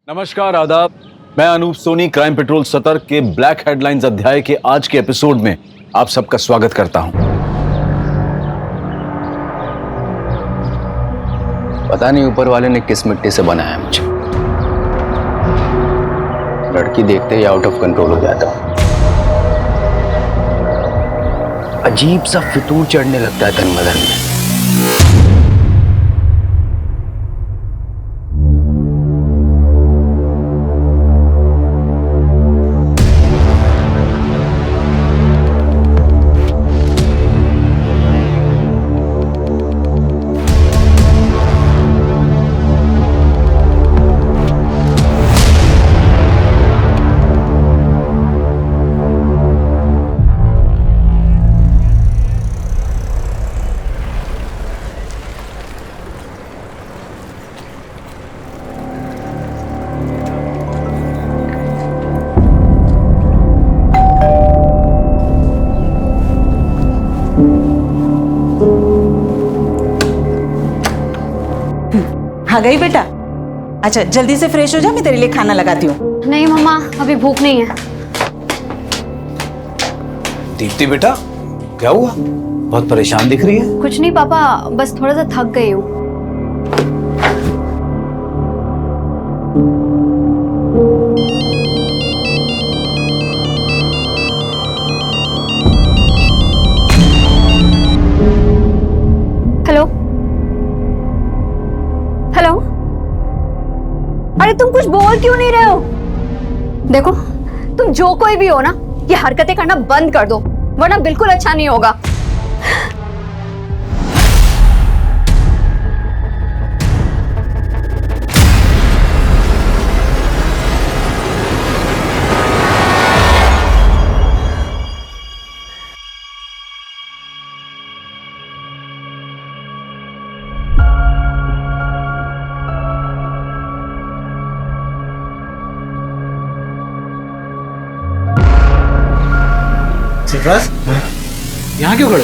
नमस्कार, आदाब। मैं अनूप सोनी क्राइम पेट्रोल सतर्क के ब्लैक हेडलाइंस अध्याय के आज के एपिसोड में आप सबका स्वागत करता हूं। पता नहीं ऊपर वाले ने किस मिट्टी से बनाया मुझे। लड़की देखते ही आउट ऑफ कंट्रोल हो जाता हूं। अजीब सा फितूर चढ़ने लगता है तन बदन में। आ गई बेटा। अच्छा जल्दी से फ्रेश हो जा, मैं तेरे लिए खाना लगाती हूँ। नहीं मम्मा, अभी भूख नहीं है। दीप्ति बेटा, क्या हुआ? बहुत परेशान दिख रही है। कुछ नहीं पापा, बस थोड़ा सा थक गई हूँ। हेलो हेलो, अरे तुम कुछ बोल क्यों नहीं रहे हो? देखो, तुम जो कोई भी हो ना, ये हरकतें करना बंद कर दो, वरना बिल्कुल अच्छा नहीं होगा। सरफराज, यहाँ क्यों खड़े?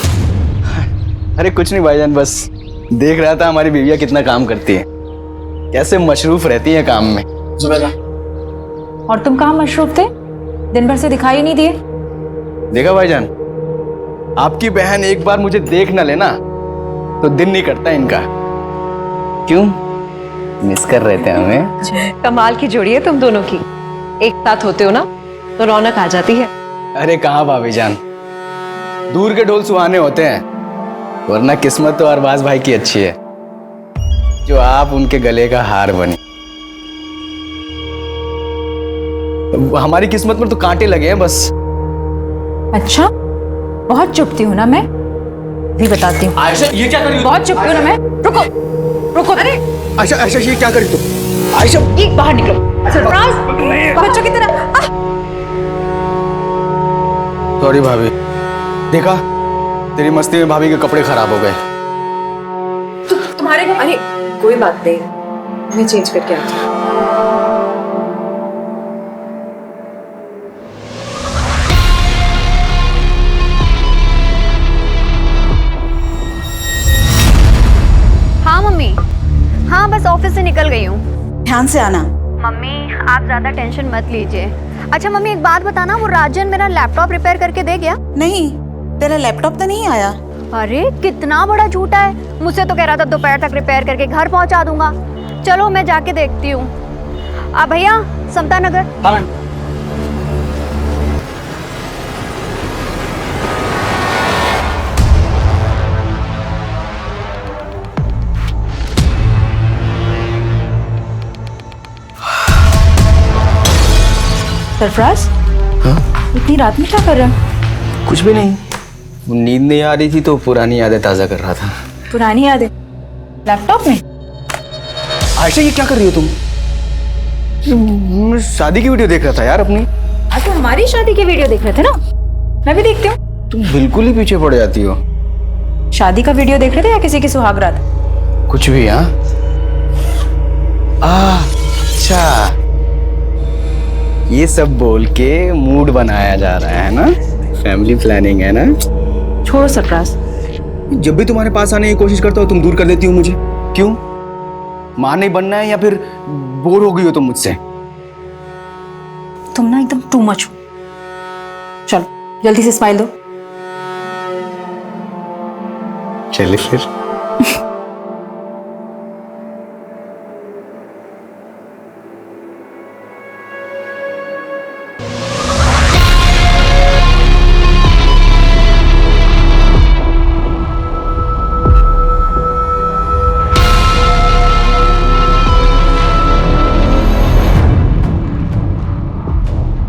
अरे कुछ नहीं भाईजान, बस देख रहा था हमारी बीवियाँ कितना काम करती है, कैसे मशरूफ रहती है काम में। जुबैदा, और तुम कहाँ मशरूफ थे? दिन भर से दिखाई नहीं दिए। देखा भाईजान, आपकी बहन एक बार मुझे देख न लेना तो दिन नहीं करता इनका। क्यों मिस कर रहे थे हमें? कमाल की जोड़ी है तुम दोनों की। एक साथ होते हो ना तो रौनक आ जाती है। अरे कहाँ भाभी जान, दूर के ढोल सुहाने होते हैं, वरना किस्मत तो अरबाज भाई की अच्छी है जो आप उनके गले का हार बनी। हमारी किस्मत में तो कांटे लगे हैं बस। अच्छा, बहुत चुपती हूँ ना मैं, भी बताती हूँ। आयशा ये क्या कर रही हो? बहुत चुपती हूँ ना मैं। रुको रुको, अरे आयशा, आयशा ये क्या करी तुम? आयशा एक बाहर निकलो। सरफराज, बच्चों की तरह। सॉरी भाभी, देखा तेरी मस्ती में भाभी के कपड़े खराब हो गए। तुम्हारे अरे कोई बात नहीं, मैं चेंज करके आती हूँ। हाँ मम्मी, हाँ बस ऑफिस से निकल गई हूँ। ध्यान से आना। मम्मी आप ज्यादा टेंशन मत लीजिए। अच्छा मम्मी एक बात बताना, वो राजन मेरा लैपटॉप रिपेयर करके दे गया? नहीं, तेरा लैपटॉप तो नहीं आया। अरे कितना बड़ा झूठा है, मुझसे तो कह रहा था दोपहर तक रिपेयर करके घर पहुंचा दूंगा। चलो मैं जाके देखती हूँ। भैया समता नगर। हाँ, सरफराज, इतनी रात में क्या कर रहा है? कुछ भी नहीं, नींद नहीं आ रही थी तो पुरानी यादें ताजा कर रहा था। पुरानी यादें लैपटॉप में? आयशा ये क्या कर रही हो तुम? मैं शादी की वीडियो देख रहा था यार अपनी। आज तो हमारी शादी की वीडियो देख रहे थे ना, मैं भी देखती हूँ। तुम बिल्कुल ही पीछे पड़ जाती हो। शादी का वीडियो देख रहे थे या किसी की सुहागरात? कुछ भी। हाँ अच्छा, ये सब बोल के मूड बनाया जा रहा है ना, फैमिली प्लानिंग है ना। छोड़ो सरफराज, जब भी तुम्हारे पास आने की कोशिश करता हो तुम दूर कर देती हो मुझे। क्यों? मां नहीं बनना है या फिर बोर हो गई हो तुम मुझसे? तुम ना एकदम टू मच हो। चलो जल्दी से स्माइल दो। चलिए फिर।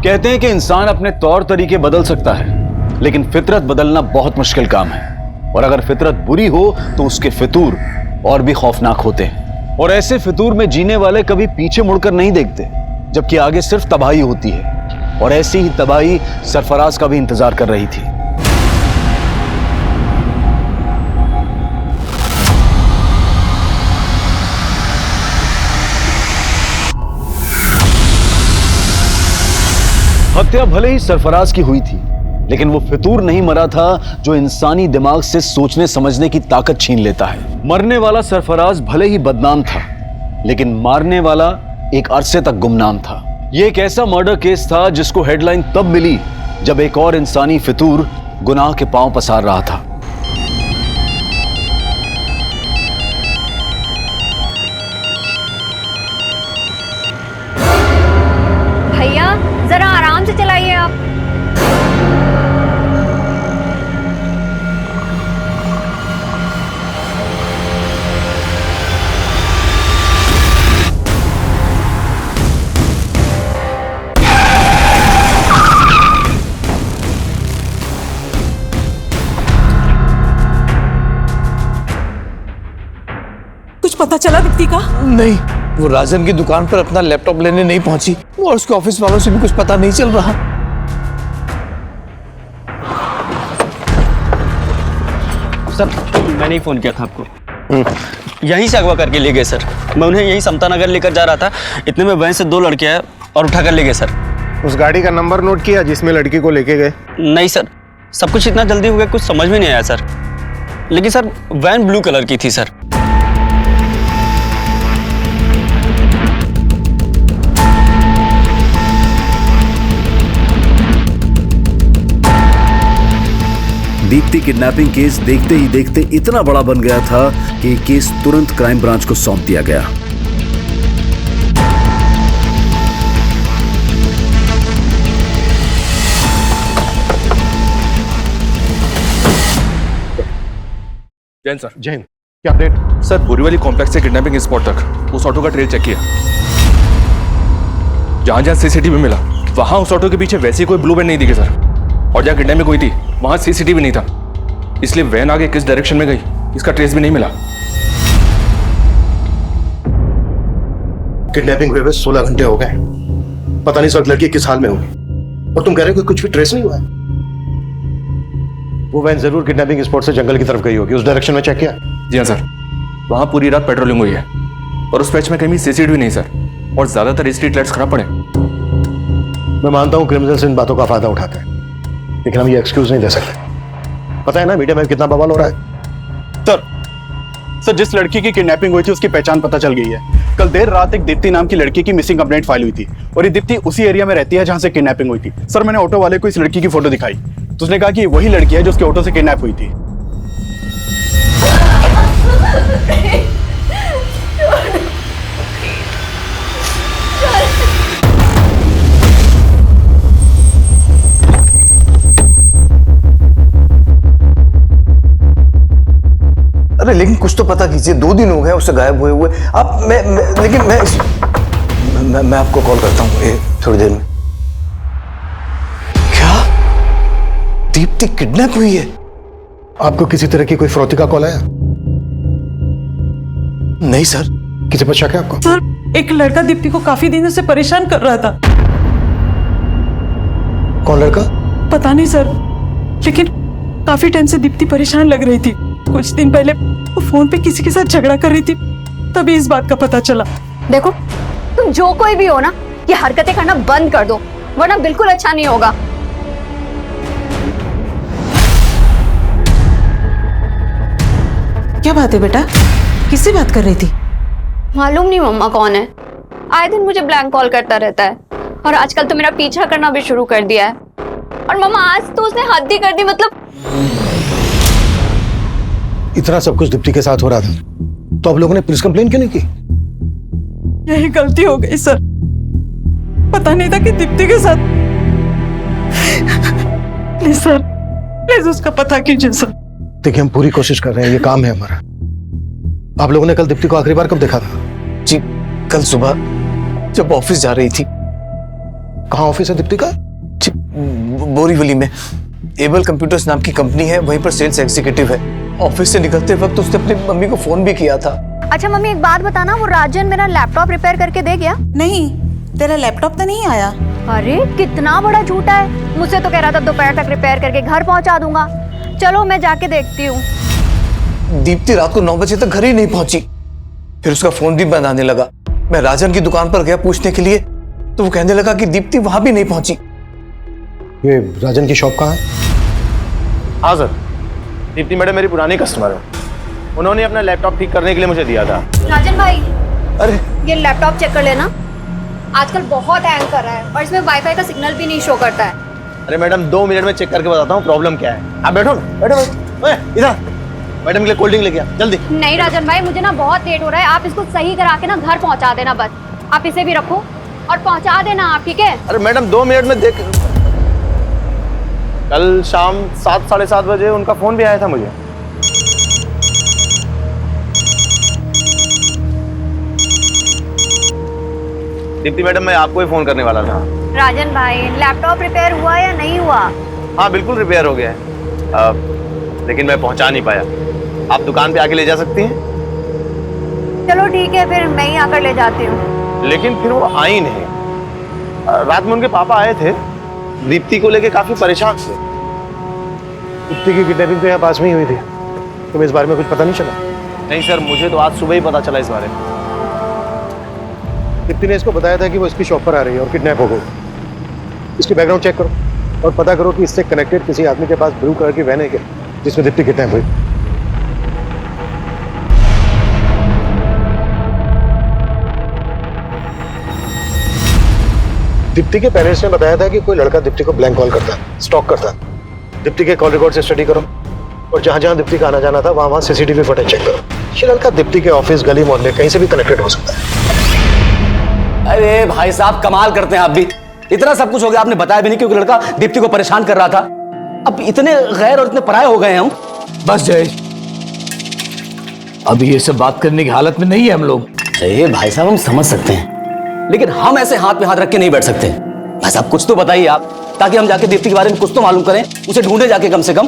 कहते हैं कि इंसान अपने तौर तरीके बदल सकता है, लेकिन फितरत बदलना बहुत मुश्किल काम है। और अगर फितरत बुरी हो तो उसके फितूर और भी खौफनाक होते हैं। और ऐसे फितूर में जीने वाले कभी पीछे मुड़कर नहीं देखते, जबकि आगे सिर्फ तबाही होती है। और ऐसी ही तबाही सरफराज का भी इंतजार कर रही थी। हत्या भले ही सरफराज की हुई थी, लेकिन वो फितूर नहीं मरा था जो इंसानी दिमाग से सोचने समझने की ताकत छीन लेता है। मरने वाला सरफराज भले ही बदनाम था, लेकिन मारने वाला एक अरसे तक गुमनाम था। ये एक ऐसा मर्डर केस था जिसको हेडलाइन तब मिली जब एक और इंसानी फितूर गुनाह के पांव पसार रहा था। भैया जरा आराम से चलाइए आप। कुछ पता चला दीप्ति का? नहीं, वो राजन की दुकान पर अपना लैपटॉप लेने नहीं पहुंची और उसके ऑफिस वालों से भी कुछ पता नहीं चल रहा। सर मैंने ही फोन किया था आपको। यहीं से अगवा करके ले गए सर। मैं उन्हें यहीं समता नगर लेकर जा रहा था, इतने में वहीं से 2 लड़के आए और उठा कर ले गए सर। उस गाड़ी का नंबर नोट किया जिसमें लड़की को लेके गए? नहीं सर, सब कुछ इतना जल्दी हो गया कुछ समझ में नहीं आया सर। लेकिन सर वैन ब्लू कलर की थी सर। दीप्ति किडनैपिंग केस देखते ही देखते इतना बड़ा बन गया था कि ये केस तुरंत क्राइम ब्रांच को सौंप दिया गया। जैन सर। जैन, क्या अपडेट? सर बोरीवली कॉम्प्लेक्स से किडनैपिंग स्पॉट तक उस ऑटो का ट्रेल चेक किया। जहां जहां सीसीटीवी मिला वहां उस ऑटो के पीछे वैसी कोई ब्लू वैन नहीं दिखी सर। और जहां किडनैपिंग हुई थी वहां सीसीटीवी नहीं था, इसलिए वैन आगे किस डायरेक्शन में गई इसका ट्रेस भी नहीं मिला। किडनैपिंग हुए 16 घंटे हो गए, पता नहीं सर लड़की किस हाल में होगी। और तुम कह रहे हो कि कुछ भी ट्रेस नहीं हुआ है? वो वैन जरूर किडनैपिंग स्पॉट से जंगल की तरफ गई होगी, उस डायरेक्शन में चेक किया? जी हाँ सर, वहां पूरी रात पेट्रोलिंग हुई है और उस पैच में कहीं भी सीसीटीवी नहीं सर। और ज्यादातर स्ट्रीट लाइट्स खराब पड़े। मैं मानता हूँ क्रिमिनल्स इन बातों का फायदा उठाते हैं, लेकिन हम ये एक्सक्यूज नहीं दे सकते। पता है ना मीडिया में कितना बवाल हो रहा है। सर जिस लड़की की किडनैपिंग हुई थी उसकी पहचान पता चल गई है। कल देर रात एक दीप्ति नाम की लड़की की मिसिंग कंप्लेंट फाइल हुई थी और ये दीप्ति उसी एरिया में रहती है जहां से किडनैपिंग हुई थी। सर मैंने ऑटो वाले को इस लड़की की फोटो दिखाई तो उसने कहा कि वही लड़की है जो उसके ऑटो से किडनैप हुई थी। अरे लेकिन कुछ तो पता कीजिए, 2 दिन हो गए उससे गायब हुए हुए। आप मैं आपको कॉल करता हूँ थोड़ी देर में। क्या दीप्ति किडनैप हुई है? आपको किसी तरह की कोई फिरौती का कॉल आया? नहीं सर। किसी पर शक है आपको? सर एक लड़का दीप्ति को काफी दिनों से परेशान कर रहा था। कौन लड़का? पता नहीं सर, लेकिन काफी टाइम से दीप्ति परेशान लग रही थी। कुछ दिन पहले वो फोन पे किसी के साथ झगड़ा कर रही थी, तभी इस बात का पता चला। देखो तुम जो कोई भी हो ना, ये हरकतें करना बंद कर दो वरना बिल्कुल अच्छा नहीं होगा। क्या बात है बेटा, किससे बात कर रही थी? मालूम नहीं मम्मा कौन है, आए दिन मुझे ब्लैंक कॉल करता रहता है और आजकल तो मेरा पीछा करना भी शुरू कर दिया है। और मामा आज तो उसने हद ही कर दी, मतलब इतना सब कुछ दीप्ति के साथ हो रहा था तो आप लोगों ने पुलिस कंप्लेन क्यों नहीं की? यही गलती हो गई सर, पता नहीं था कि दीप्ति के साथ। प्लीज सर, प्लीज उसका पता कीजिए सर। देखिए हम पूरी कोशिश कर रहे हैं, ये काम है हमारा। आप लोगों ने कल दीप्ति को आखिरी बार कब देखा था? जी कल सुबह जब ऑफिस जा रही थी। कहाँ ऑफिस है दीप्ति का? जी बोरीवली में एबल कंप्यूटर्स नाम की कंपनी है, वहीं पर सेल्स एग्जीक्यूटिव है। ऑफिस से निकलते वक्त उसने अपनी मम्मी को फोन भी किया था। अच्छा मम्मी एक बात बताना, वो राजन मेरा लैपटॉप रिपेयर करके दे गया? नहीं, तेरा लैपटॉप तो नहीं आया। अरे कितना बड़ा झूठा है, मुझसे तो कह रहा था दोपहर तक रिपेयर करके घर पहुंचा दूंगा। चलो मैं जाके देखती हूँ। दीप्ति रात को 9 बजे तक घर ही नहीं पहुंची, फिर उसका फोन भी बंद आने लगा। मैं राजन की दुकान पर गया पूछने के लिए तो वो कहने लगा कि दीप्ति वहां भी नहीं पहुंची। ये राजन की शॉप कहाँ है? हाँ सर, दीप्ति मैडम मेरी पुरानी कस्टमर है, उन्होंने अपना लैपटॉप ठीक करने के लिए मुझे दिया था। राजन भाई, अरे ये लैपटॉप चेक कर लेना, आजकल बहुत हैंग कर रहा है और इसमें वाईफाई का सिग्नल भी नहीं शो करता है। अरे मैडम 2 मिनट में चेक करके बताता हूँ प्रॉब्लम क्या है। आप बैठो ना, बैठो इधर। मैडम के लिए कोल्ड ड्रिंक लेके आ जल्दी। नहीं राजन भाई, मुझे ना बहुत लेट हो रहा है, आप इसको सही करा के ना घर पहुंचा देना बस। आप इसे भी रखो और पहुंचा देना आप, ठीक है? अरे मैडम 2 मिनट में देख। कल शाम 7 साढ़े 7 बजे उनका फोन भी आया था मुझे। दीप्ति मैडम मैं आपको ही फोन करने वाला था। राजन भाई, लैपटॉप रिपेयर हुआ या नहीं हुआ? हाँ बिल्कुल रिपेयर हो गया है, लेकिन मैं पहुंचा नहीं पाया। आप दुकान पे आके ले जा सकती हैं? चलो ठीक है, फिर मैं ही आकर ले जाती हूँ। लेकिन फिर वो आई नहीं। रात में उनके पापा आए थे, दीप्ति को लेके काफी परेशान थे। दीप्ति की किडनैपिंग तो यहाँ पास में ही हुई थी, तुम्हें इस बारे में कुछ पता नहीं चला? नहीं सर, मुझे तो आज सुबह ही पता चला इस बारे में। दीप्ति ने इसको बताया था कि वो इसकी शॉप पर आ रही है और किडनैप हो गई। इसकी बैकग्राउंड चेक करो और पता करो कि इससे कनेक्टेड किसी आदमी के पास ब्लू कलर की वैन है क्या जिसमें दीप्ति किडनैप हुई। दीप्ति के पेरेंट्स ने बताया था कि कोई लड़का दीप्ति को ब्लैंक कॉल करता, स्टॉक करता। दीप्ति के कॉल रिकॉर्ड से स्टडी करो और जहां जहां दीप्ति का आना जाना था वहां सीसीटीवी फुटेज चेक करो। ये लड़का दीप्ति के ऑफिस, गली, मोहल्ले कहीं से भी कनेक्टेड हो सकता है। अरे भाई साहब कमाल करते हैं आप भी। इतना सब कुछ हो गया, आपने बताया भी नहीं क्योंकि लड़का दीप्ति को परेशान कर रहा था। अब इतने गैर और इतने पराये हो गए हैं हम। बस जय, अभी ये सब बात करने की हालत में नहीं है हम लोग। अरे भाई साहब हम समझ सकते हैं, लेकिन हम ऐसे हाथ पे हाथ रख के नहीं बैठ सकते। भाई साहब कुछ तो बताइए आप, ताकि हम जाके दीप्ति के बारे में कुछ तो मालूम करें, उसे ढूंढे जाके कम से कम।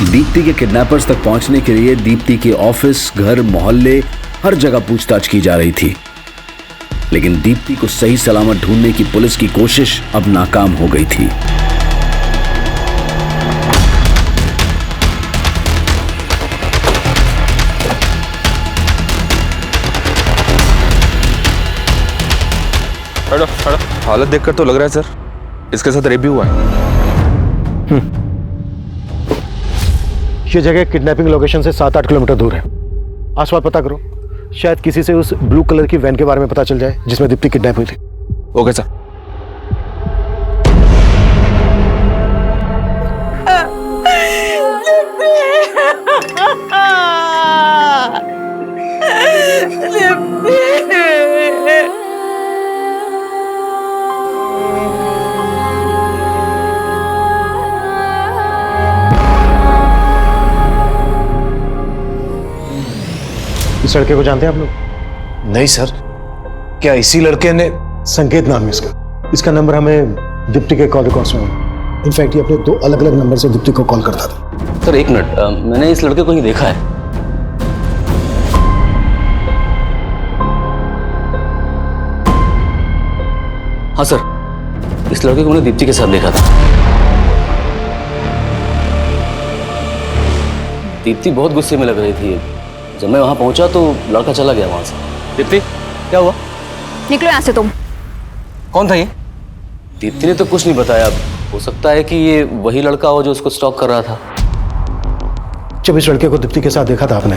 दीप्ति के किडनैपर्स तक पहुंचने के लिए दीप्ति के ऑफिस, घर, मोहल्ले हर जगह पूछताछ की जा रही थी, लेकिन दीप्ति को सही सलामत ढूंढने की पुलिस की कोशिश अब नाकाम हो गई थी। हालत देखकर तो लग रहा है सर इसके साथ रेप भी हुआ है। ये जगह किडनैपिंग लोकेशन से 7-8 किलोमीटर दूर है। आसपास पता करो, शायद किसी से उस ब्लू कलर की वैन के बारे में पता चल जाए जिसमें दीप्ति किडनैप हुई थी। Okay sir. इस लड़के को जानते हैं आप लोग? नहीं सर, क्या इसी लड़के ने? संकेत नाम है इसका। इसका नंबर हमें दीप्ति के कॉल रिकॉर्ड्स में है। इनफैक्ट ये अपने 2 अलग-अलग नंबर से दीप्ति को कॉल करता था। सर एक मिनट, मैंने इस लड़के को ही देखा है। हाँ सर, इस लड़के को मैंने दीप्ति के साथ देखा था। दीप्ति बहुत गुस्से में लग रही थी। जब मैं वहां पहुंचा तो लड़का चला गया वहां से। दीप्ति क्या हुआ? निकलो यहाँ से तुम। कौन था ये? दीप्ति ने तो कुछ नहीं बताया। हो सकता है कि ये वही लड़का हो जो उसको स्टॉक कर रहा था। जब इस लड़के को दीप्ति के साथ देखा था आपने,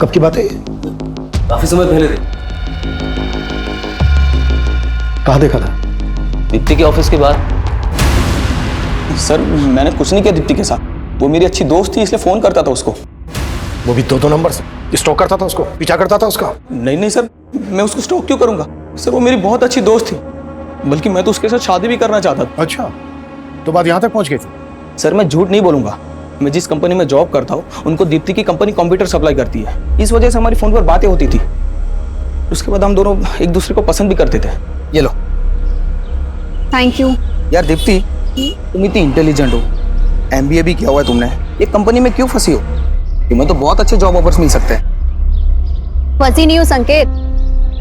कब की बात है? काफी समय पहले देखा। कहाँ देखा था? दीप्ति के ऑफिस के बाहर। सर मैंने कुछ नहीं किया दीप्ति के साथ, वो मेरी अच्छी दोस्त थी इसलिए फोन करता था उसको। वो भी दो नंबर से स्टॉक करता था उसको, पीछा करता था उसका? नहीं सर, मैं उसको स्टॉक क्यों करूंगा सर, वो मेरी बहुत अच्छी दोस्त थी, बल्कि मैं तो उसके साथ शादी भी करना चाहता था। अच्छा, तो बात यहाँ तक पहुँच गई थी? सर मैं झूठ नहीं बोलूंगा, मैं जिस कंपनी में जॉब करता हूँ उनको दीप्ति की कंपनी कंप्यूटर सप्लाई करती है, इस वजह से हमारी फोन पर बातें होती थी। उसके बाद हम दोनों एक दूसरे को पसंद भी करते थे। ये लो। Thank you. यार दीप्ति, तुम इतनी इंटेलिजेंट हो, MBA भी किया हुआ है तुमने, ये कंपनी में क्यों फंसी हो? तुम्हें तो बहुत अच्छे जॉब ऑफर्स मिल सकते हैं। फंसी नहीं हूँ संकेत,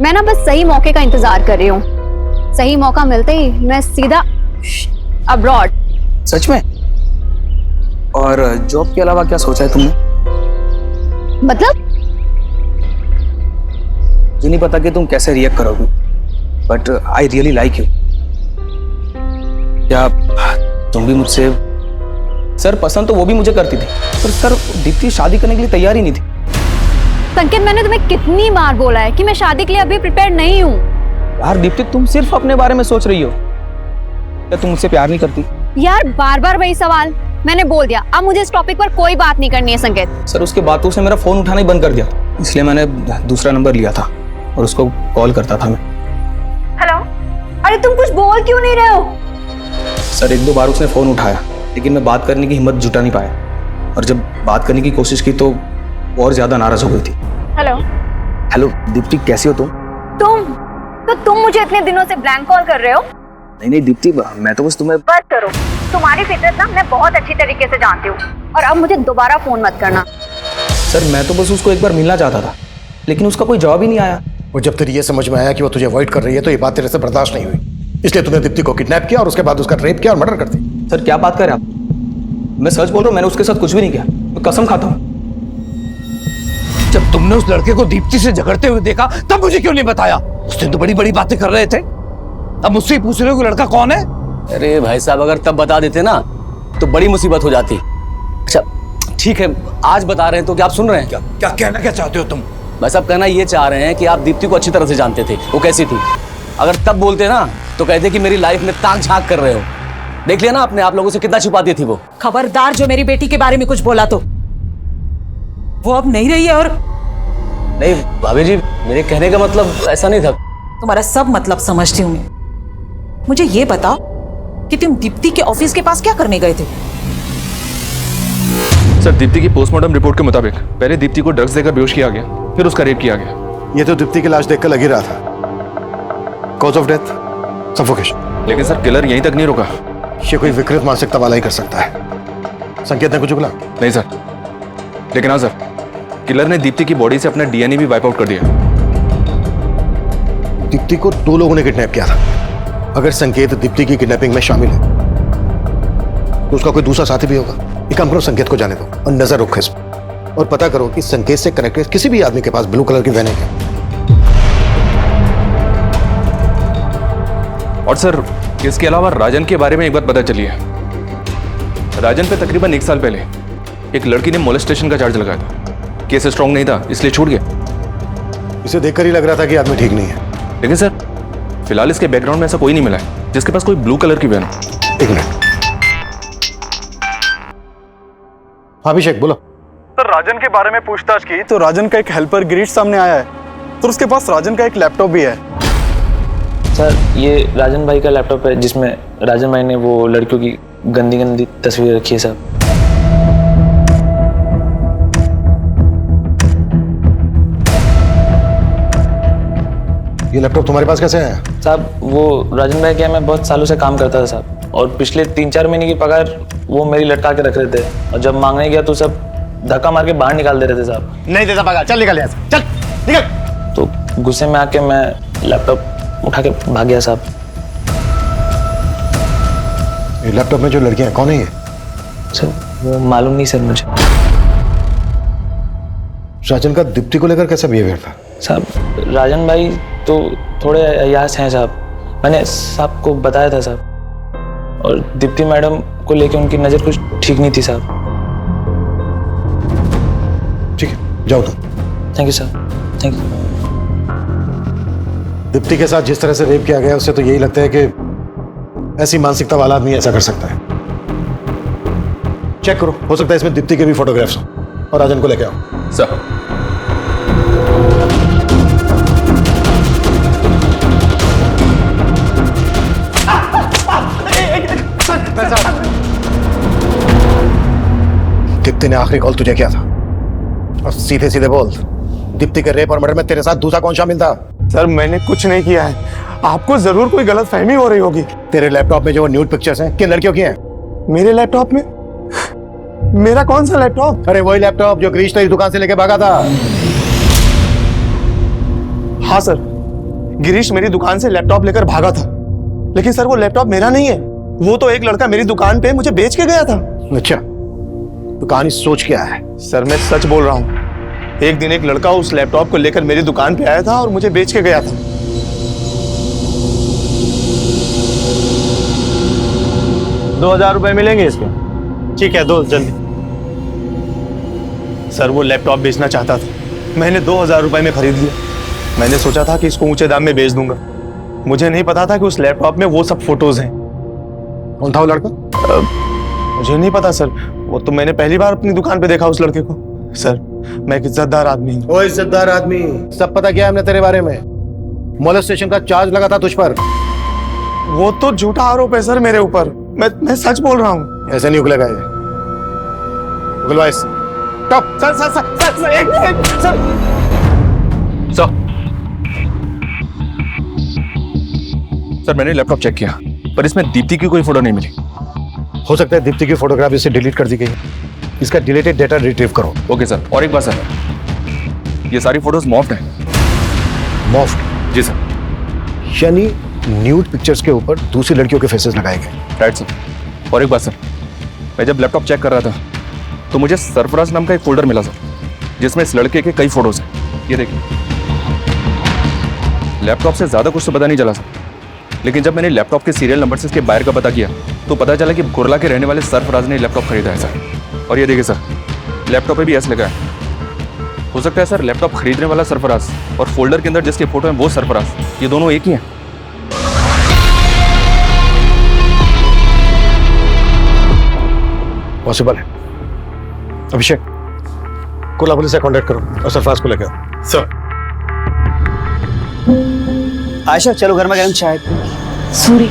मैं ना बस सही मौके का इंतजार कर रही हूँ। सही मौका मिलते ही मैं सीधा अब्रॉड। सच में? और जॉब के अलावा क्या सोचा है तुमने? मतलब? मुझे नहीं पता कि तुम कैसे रिएक्ट करोगी, but I really like you. क्या तुम भी मुझसे? सर पसंद तो वो भी मुझे करती थी, पर सर दीप्ति शादी करने के लिए तैयार ही नहीं थी। संकेत, मैंने तुम्हें कितनी बार बोला है कि मैं शादी के लिए अभी प्रिपेयर नहीं हूँ। यार दीप्ति, तुम सिर्फ अपने बारे में सोच रही हो, क्या तुम मुझसे प्यार नहीं करती? यार बार बार वही सवाल, मैंने बोल दिया, अब मुझे इस टॉपिक पर कोई बात नहीं करनी है संकेत। सर उसके बाद तो उसने मेरा फोन उठाना ही बंद कर दिया, इसलिए मैंने दूसरा नंबर लिया था और उसको कॉल करता था मैं। हेलो, अरे तुम कुछ बोल क्यों नहीं रहे हो? सर एक दो बार उसने फोन उठाया, लेकिन मैं बात करने की हिम्मत जुटा नहीं पाया, और जब बात करने की कोशिश की तो वो और ज्यादा नाराज हो गई थी। हेलो दीप्ति, कैसी हो तुम? तुम मुझे इतने दिनों से ब्लैंक कॉल कर रहे हो? नहीं दीप्ति, मैं तो बस तुम्हें। बस करो, तुम्हारी फितरत ना मैं बहुत अच्छी तरीके से जानती हूँ, और अब मुझे दोबारा फोन मत करना। सर मैं तो बस उसको एक बार मिलना चाहता था, लेकिन उसका कोई जवाब ही नहीं आया। वो जब तेरी ये समझ में आया कि वो तुझे अवॉइड कर रही है तो ये बात तेरे से बर्दाश्त नहीं हुई, इसलिए तूने दीप्ति को किडनैप किया और उसके बाद उसका रेप किया और मर्डर कर दी। सर क्या बात कर रहे हैं आप? मैं सच बोल रहा हूँ, मैंने उसके साथ कुछ भी नहीं किया, मैं कसम खाता हूँ। जब तुमने उस लड़के को दीप्ति से झगड़ते हुए देखा तब मुझे क्यों नहीं बताया? उस दिन तो बड़ी बड़ी बातें कर रहे थे, अब मुझसे ही पूछ रहे हो कि लड़का कौन है? अरे भाई साहब, अगर तब बता देते ना तो बड़ी मुसीबत हो जाती। अच्छा ठीक है, आज बता रहे हैं तो क्या आप सुन रहे हैं? क्या कहना क्या चाहते हो तुम? भाई साहब कहना ये चाह रहे हैं कि आप दीप्ति को अच्छी तरह से जानते थे, वो कैसी थी। अगर तब बोलते ना तो कहते कि मेरी लाइफ में ताक झांक कर रहे हो। देख लिया ना आपने, आप लोगों से कितना छुपाती थी वो। खबरदार जो मेरी बेटी के बारे में कुछ बोला तो वो अब नहीं रही है। और नहीं भाभी जी, मेरे कहने का मतलब ऐसा नहीं था। तुम्हारा सब मतलब समझती हूँ मैं। मुझे ये बताओ कि तुम दीप्ति के ऑफिस के पास क्या करने गए थे? सर दीप्ति की पोस्टमार्टम रिपोर्ट के मुताबिक पहले दीप्ति को ड्रग्स देकर बेहोश किया गया, फिर उसका रेप किया गया। ये तो दीप्ति की लाश देखकर लग ही रहा था। Cause of death suffocation. लेकिन सर किलर यहीं तक नहीं रुका। ये कोई विकृत मानसिकता वाला ही कर सकता है। संकेत ने कुछ बोला? नहीं सर, लेकिन हाँ सर, किलर ने दीप्ति की बॉडी से अपना DNA भी वाइप आउट कर दिया। दीप्ति को दो लोगों ने किडनैप किया था। अगर संकेत दीप्ति की किडनैपिंग में शामिल है तो उसका कोई दूसरा साथी भी होगा। एक काम करो, संकेत को जाने दो और नजर रखो इस पर, और पता करो कि संकेत से कनेक्टेड किसी भी आदमी के पास ब्लू कलर की वैन है क्या। और सर इसके अलावा राजन के बारे में एक बात पता चली है। राजन पे तकरीबन 1 साल पहले एक लड़की ने मोलेस्टेशन का चार्ज लगाया था। केस स्ट्रांग नहीं था इसलिए छूट गया। इसे देखकर ही लग रहा था कि आदमी ठीक नहीं है। लेकिन सर फिलहाल इसके बैकग्राउंड में ऐसा कोई नहीं मिला है जिसके पास कोई ब्लू कलर की वैन हो। एक मिनट। हाँ अभिषेक बोलो। सर राजन के बारे में पूछताछ की तो राजन का एक हेल्पर गिरीश सामने आया है, तो उसके पास राजन का एक लैपटॉप भी है। सर ये राजन भाई का लैपटॉप है जिसमें राजन भाई ने वो लड़कियों की गंदी गंदी तस्वीर रखी है। सर ये लैपटॉप तुम्हारे पास कैसे आया? साहब वो राजन भाई क्या, मैं बहुत सालों से काम करता था साहब, और पिछले 3-4 महीने की पगार वो मेरी लटका के रख रहे थे, और जब मांगने गया तो सब धक्का मार के बाहर निकाल दे रहे थे साहब। नहीं देता पगार, चल निकल यहाँ से, चल निकल। तो गुस्से में आके मैं लैपटॉप उठा के भाग गया साहब। ये लैपटॉप में जो लड़कियां कौन है ये? सर वो मालूम नहीं सर मुझे। राजन का दीप्ति को लेकर कैसा बिहेवियर था? साहब राजन भाई तो थोड़े अयास हैं साहब, मैंने साहब को बताया था साहब, और दीप्ति मैडम को लेके उनकी नज़र कुछ ठीक नहीं थी साहब। ठीक है जाओ तुम। Thank you sir, thank you. Deepti के साथ जिस तरह से रेप किया गया उससे तो यही लगता है कि ऐसी मानसिकता वाला आदमी ऐसा कर सकता है। चेक करो, हो सकता है इसमें दीप्ति के भी फोटोग्राफ्स हो, और राजन को लेके आओ। सर दीप्ति ने आखिरी कॉल तुझे किया था, और सीधे सीधे बोल, दीप्ति के रेप और मर्डर में तेरे साथ दूसरा कौन शामिल था? सर मैंने कुछ नहीं किया है, आपको जरूर कोई गलतफहमी हो रही होगी। तेरे लैपटॉप में जो न्यूड पिक्चर्स हैं किन लड़कियों की हैं? मेरे लैपटॉप में? मेरा कौन सा लैपटॉप? अरे वही लैपटॉप जो गिरीश तेरी दुकान से लेके भागा था। हाँ सर, गिरीश मेरी दुकान से लैपटॉप लेकर भागा था, लेकिन सर वो लैपटॉप मेरा नहीं है, वो तो एक लड़का मेरी दुकान पे मुझे बेच के गया था। अच्छा, तो कहानी सोच क्या है? सर मैं सच बोल रहा हूँ, एक दिन एक लड़का उस लैपटॉप को लेकर मेरी दुकान पे आया था और मुझे बेच के गया था। ₹2000 मिलेंगे इसके? ठीक है, दो जल्दी। सर वो लैपटॉप बेचना चाहता था, मैंने ₹2000 में खरीद लिया। मैंने सोचा था कि इसको ऊंचे दाम में बेच दूंगा, मुझे नहीं पता था कि उस लैपटॉप में वो सब फोटोज हैं। कौन था वो लड़का? मुझे नहीं पता सर, वो तो मैंने पहली बार अपनी दुकान पे देखा उस लड़के को। सर मैं एक इज्जतदार आदमी हूँ। ओ इज्जतदार आदमी, सब पता किया हमने तेरे बारे में। मोलेस्टेशन का चार्ज लगा था तुझ पर। वो तो झूठा आरोप है सर मेरे ऊपर, मैं सच बोल रहा हूँ। ऐसे नहीं उगलेगा ये। उगलवा इस। Stop sir sir sir sir sir एक मिनट सर। सर मैंने लैपटॉप चेक किया, पर इसमें दीप्ति की कोई फोटो नहीं मिली। हो सकता है दीप्ति की फोटोग्राफ इससे डिलीट कर दी गई। इसका डिलीटेड डेटा रिट्रीव करो। ओके सर, और एक बात सर, ये सारी फोटोज मॉफ्ड हैं। मॉफ्ड? जी सर। यानी न्यूड पिक्चर्स के ऊपर दूसरी लड़कियों के फेसेस लगाए गए। Right sir. और एक बात सर, मैं जब लैपटॉप चेक कर रहा था तो मुझे सरफराज नाम का एक फोल्डर मिला सर, जिसमें इस लड़के के कई फोटोज हैं। ये देखिए, लैपटॉप से ज्यादा कुछ तो पता नहीं चला सर, लेकिन जब मैंने लैपटॉप के सीरियल नंबर से इसके बायर का पता किया तो पता चला कि कुरला के रहने वाले सरफराज ने लैपटॉप खरीदा है सर। और ये देखिए सर, लैपटॉप पे भी एस लगा है। हो सकता है सर लैपटॉप खरीदने वाला सरफराज और फोल्डर के अंदर जिसके फोटो हैं वो सरफराज, ये दोनों एक ही हैं। पॉसिबल है। अभिषेक, कुरला पुलिस से कांटेक्ट करो और सरफराज को लेकर आओ। सर। आयशा चलो घर में गरम चाय। सूरी,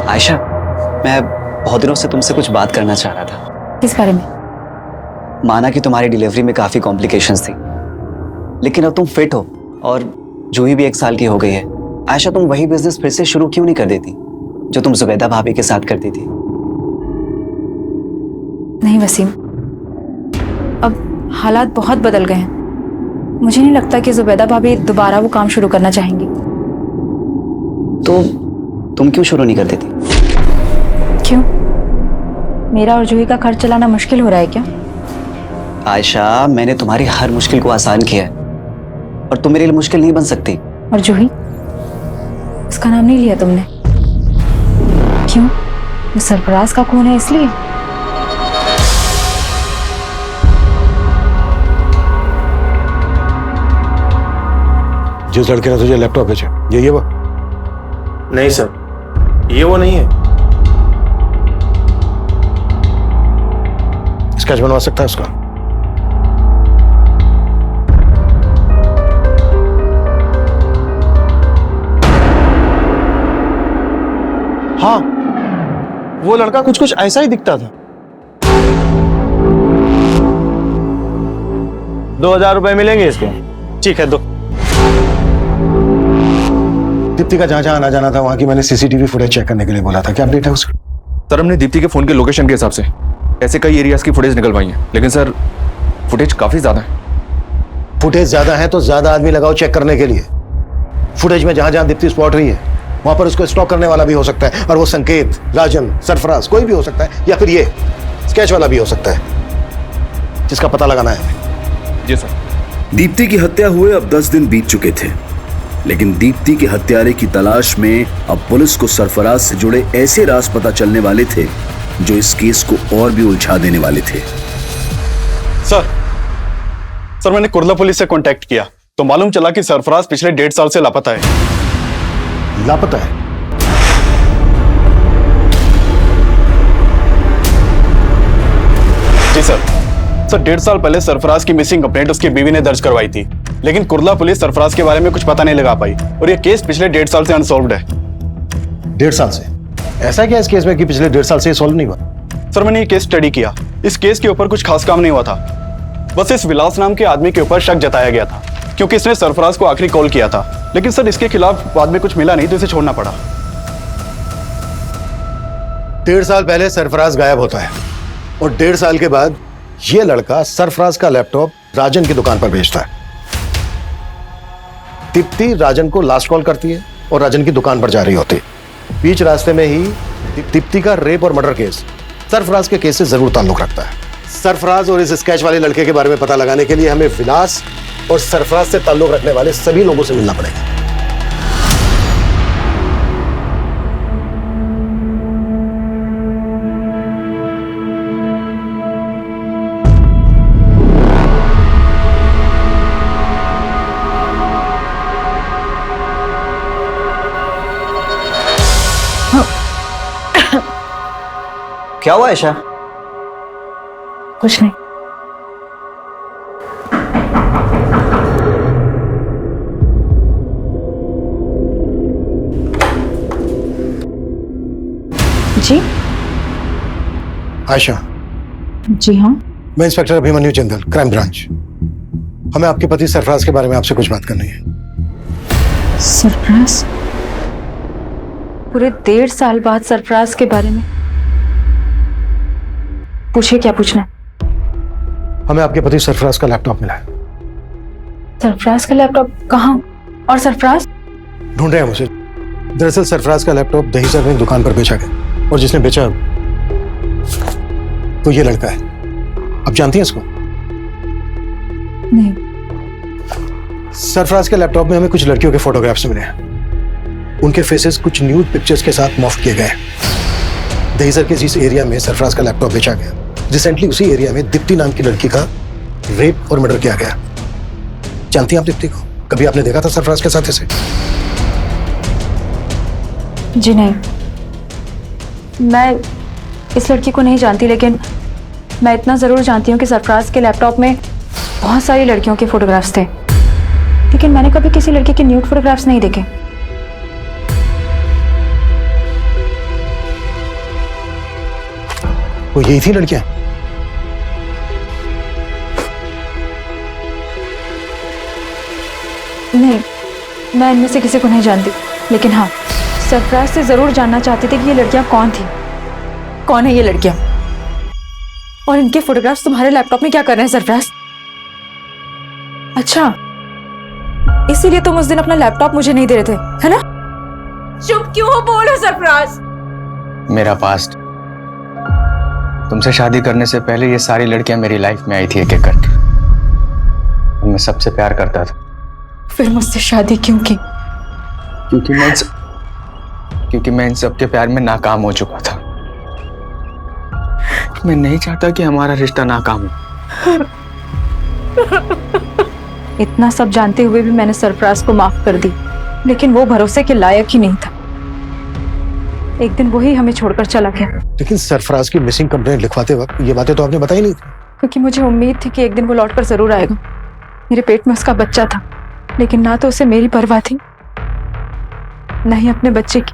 आयशा, मैं बहुत दिनों से तुमसे कुछ बात करना चाह रहा था। किस बारे में? माना कि तुम्हारी डिलीवरी में काफी कॉम्प्लिकेशंस थी, लेकिन अब तुम फिट हो और जूही भी 1 साल की हो गई है। आयशा, तुम वही बिजनेस फिर से शुरू क्यों नहीं कर देती जो तुम जुबैदा भाभी के साथ करती थी? नहीं वसीम, अब हालात बहुत बदल गए हैं। मुझे नहीं लगता कि जुबैदा भाभी दोबारा वो काम शुरू करना चाहेंगी। तो तुम क्यों शुरू नहीं कर देती? क्यों? मेरा और जूही का खर्च चलाना मुश्किल हो रहा है क्या? आयशा, मैंने तुम्हारी हर मुश्किल को आसान किया है और तुम मेरे लिए मुश्किल नहीं बन सकती। और जूही, उसका नाम नहीं लिया तुमने। क्यों? वो सरफराज का खून है इसलिए? जिस लड़के ने तुझे लैपटॉप बेचा, ये वो? नहीं सर, ये वो नहीं है। स्केच बनवा सकता है उसका? हाँ, वो लड़का कुछ कुछ ऐसा ही दिखता था। ₹2000 मिलेंगे इसके? ठीक है, दो। दीप्ति का जहां जहां आना जाना था वहां की मैंने सीसीटीवी फुटेज चेक करने के लिए बोला था। क्या अपडेट है उसका? सर हमने दीप्ति के फोन के लोकेशन के हिसाब से ऐसे कई एरियाज की फुटेज निकलवाई है, लेकिन सर फुटेज काफी ज्यादा है। फुटेज ज्यादा है तो ज्यादा आदमी लगाओ चेक करने के लिए। फुटेज में जहां जहां दीप्ति स्पॉट हुई है वहां पर उसको स्टॉक करने वाला भी हो सकता है, और वो संकेत, राजन, सरफराज कोई भी हो सकता है, या फिर ये स्केच वाला भी हो सकता है, जिसका पता लगाना है। जी सर। दीप्ति की हत्या हुए अब 10 दिन बीत चुके थे, लेकिन दीप्ति के हत्यारे की तलाश में अब पुलिस को सरफराज से जुड़े ऐसे राज पता चलने वाले थे जो इस केस को और भी उलझा देने वाले थे। सर मैंने कुर्ला पुलिस से कांटेक्ट किया तो मालूम चला कि सरफराज पिछले 1.5 साल से लापता है। लापता है? जी सर 1.5 साल पहले सरफराज की मिसिंग कंप्लेंट उसकी बीवी ने दर्ज करवाई थी, लेकिन कुर्ला पुलिस सरफराज के बारे में कुछ पता नहीं लगा पाई और ये केस पिछले 1.5 साल से अनसॉल्व्ड है। 1.5 साल से? ऐसा क्या इस केस में कि पिछले 1.5 साल से सॉल्व नहीं हुआ? सर मैंने ये केस स्टडी किया, इस केस के ऊपर कुछ खास काम नहीं हुआ था, बस इस विलास नाम के आदमी के ऊपर शक जताया गया था क्योंकि इसने सरफराज को आखिरी कॉल किया था, लेकिन सर इसके खिलाफ बाद में कुछ मिला नहीं तो इसे छोड़ना पड़ा। 1.5 साल पहले सरफराज गायब होता है और 1.5 साल के बाद ये लड़का सरफराज का लैपटॉप राजन की दुकान पर बेचता है। दीप्ति राजन को लास्ट कॉल करती है और राजन की दुकान पर जा रही होती है। बीच रास्ते में ही दीप्ति का रेप और मर्डर केस सरफराज के केस से जरूर ताल्लुक रखता है। सरफराज और इस स्केच वाले लड़के के बारे में पता लगाने के लिए हमें विलास और सरफराज से ताल्लुक रखने वाले सभी लोगों से मिलना पड़ेगा। क्या हुआ ऐशा? कुछ नहीं। जी आयशा। जी हाँ। मैं inspector Abhimanyu Jindal, crime branch. हमें आपके पति सरफराज के बारे में आपसे कुछ बात करनी है। सरफराज? पूरे 1.5 साल बाद सरफराज के बारे में? पूछिए, क्या पूछना है? हमें आपके पति सरफराज का लैपटॉप मिला है। सरफराज का लैपटॉप कहाँ? और सरफराज? ढूंढ रहे हैं हम उसे। दरअसल सरफराज का लैपटॉप दहीसर में एक दुकान पर बेचा गया और जिसने बेचा तो ये लड़का है। आप जानती हैं इसको? नहीं। सरफराज के लैपटॉप में हमें कुछ लड़कियों के फोटोग्राफ्स मिले हैं। उनके फेसेस कुछ न्यूड पिक्चर्स के साथ मॉर्फ किए गए हैं। दहीसर के जिस एरिया में सरफराज का लैपटॉप बेचा गया, रिसेंटली उसी एरिया में दीप्ति नाम की लड़की का रेप और मर्डर किया गया। जानती हैं आप दीप्ति को? कभी आपने देखा था सरफराज के साथ इसे? जी नहीं, मैं इस लड़की को नहीं जानती, लेकिन मैं इतना जरूर जानती हूँ कि सरफराज के लैपटॉप में बहुत सारी लड़कियों के फोटोग्राफ्स थे, लेकिन मैंने कभी किसी लड़की के न्यूड फोटोग्राफ्स नहीं देखे। वो यही थी लड़कियां? नहीं, मैं इनमें से किसी को नहीं जानती, लेकिन हाँ, सरफराज से जरूर जानना चाहती थी कि ये लड़कियां कौन थी, कौन है ये लड़कियां, और इनके फोटोग्राफ्स तुम्हारे लैपटॉप में क्या कर रहे हैं सरफराज? अच्छा, इसीलिए तुम उस दिन अपना लैपटॉप मुझे नहीं दे रहे थे, है ना? चुप क्यों हो? बोलो सरफराज। मेरा पास्ट, तुमसे शादी करने से पहले ये सारी लड़कियां मेरी लाइफ में आई थी एक एक करके। मैं सबसे प्यार करता था। फिर मुझसे शादी क्यों की? क्योंकि मैं इन सबके प्यार में नाकाम हो चुका था। मैं नहीं चाहता कि हमारा रिश्ता नाकाम हो। इतना सब जानते हुए भी मैंने सरफराज को माफ कर दी, लेकिन वो भरोसे के लायक ही नहीं था। एक दिन वही हमें छोड़कर चला गया। लेकिन सरफराज की मिसिंग कंप्लेंट लिखवाते वक्त ये बातें तो आपने बताई नहीं थी। क्योंकि मुझे उम्मीद थी कि एक दिन वो लौटकर जरूर आएगा। मेरे पेट में उसका बच्चा था, लेकिन ना तो उसे मेरी परवाह थी, न ही अपने बच्चे की।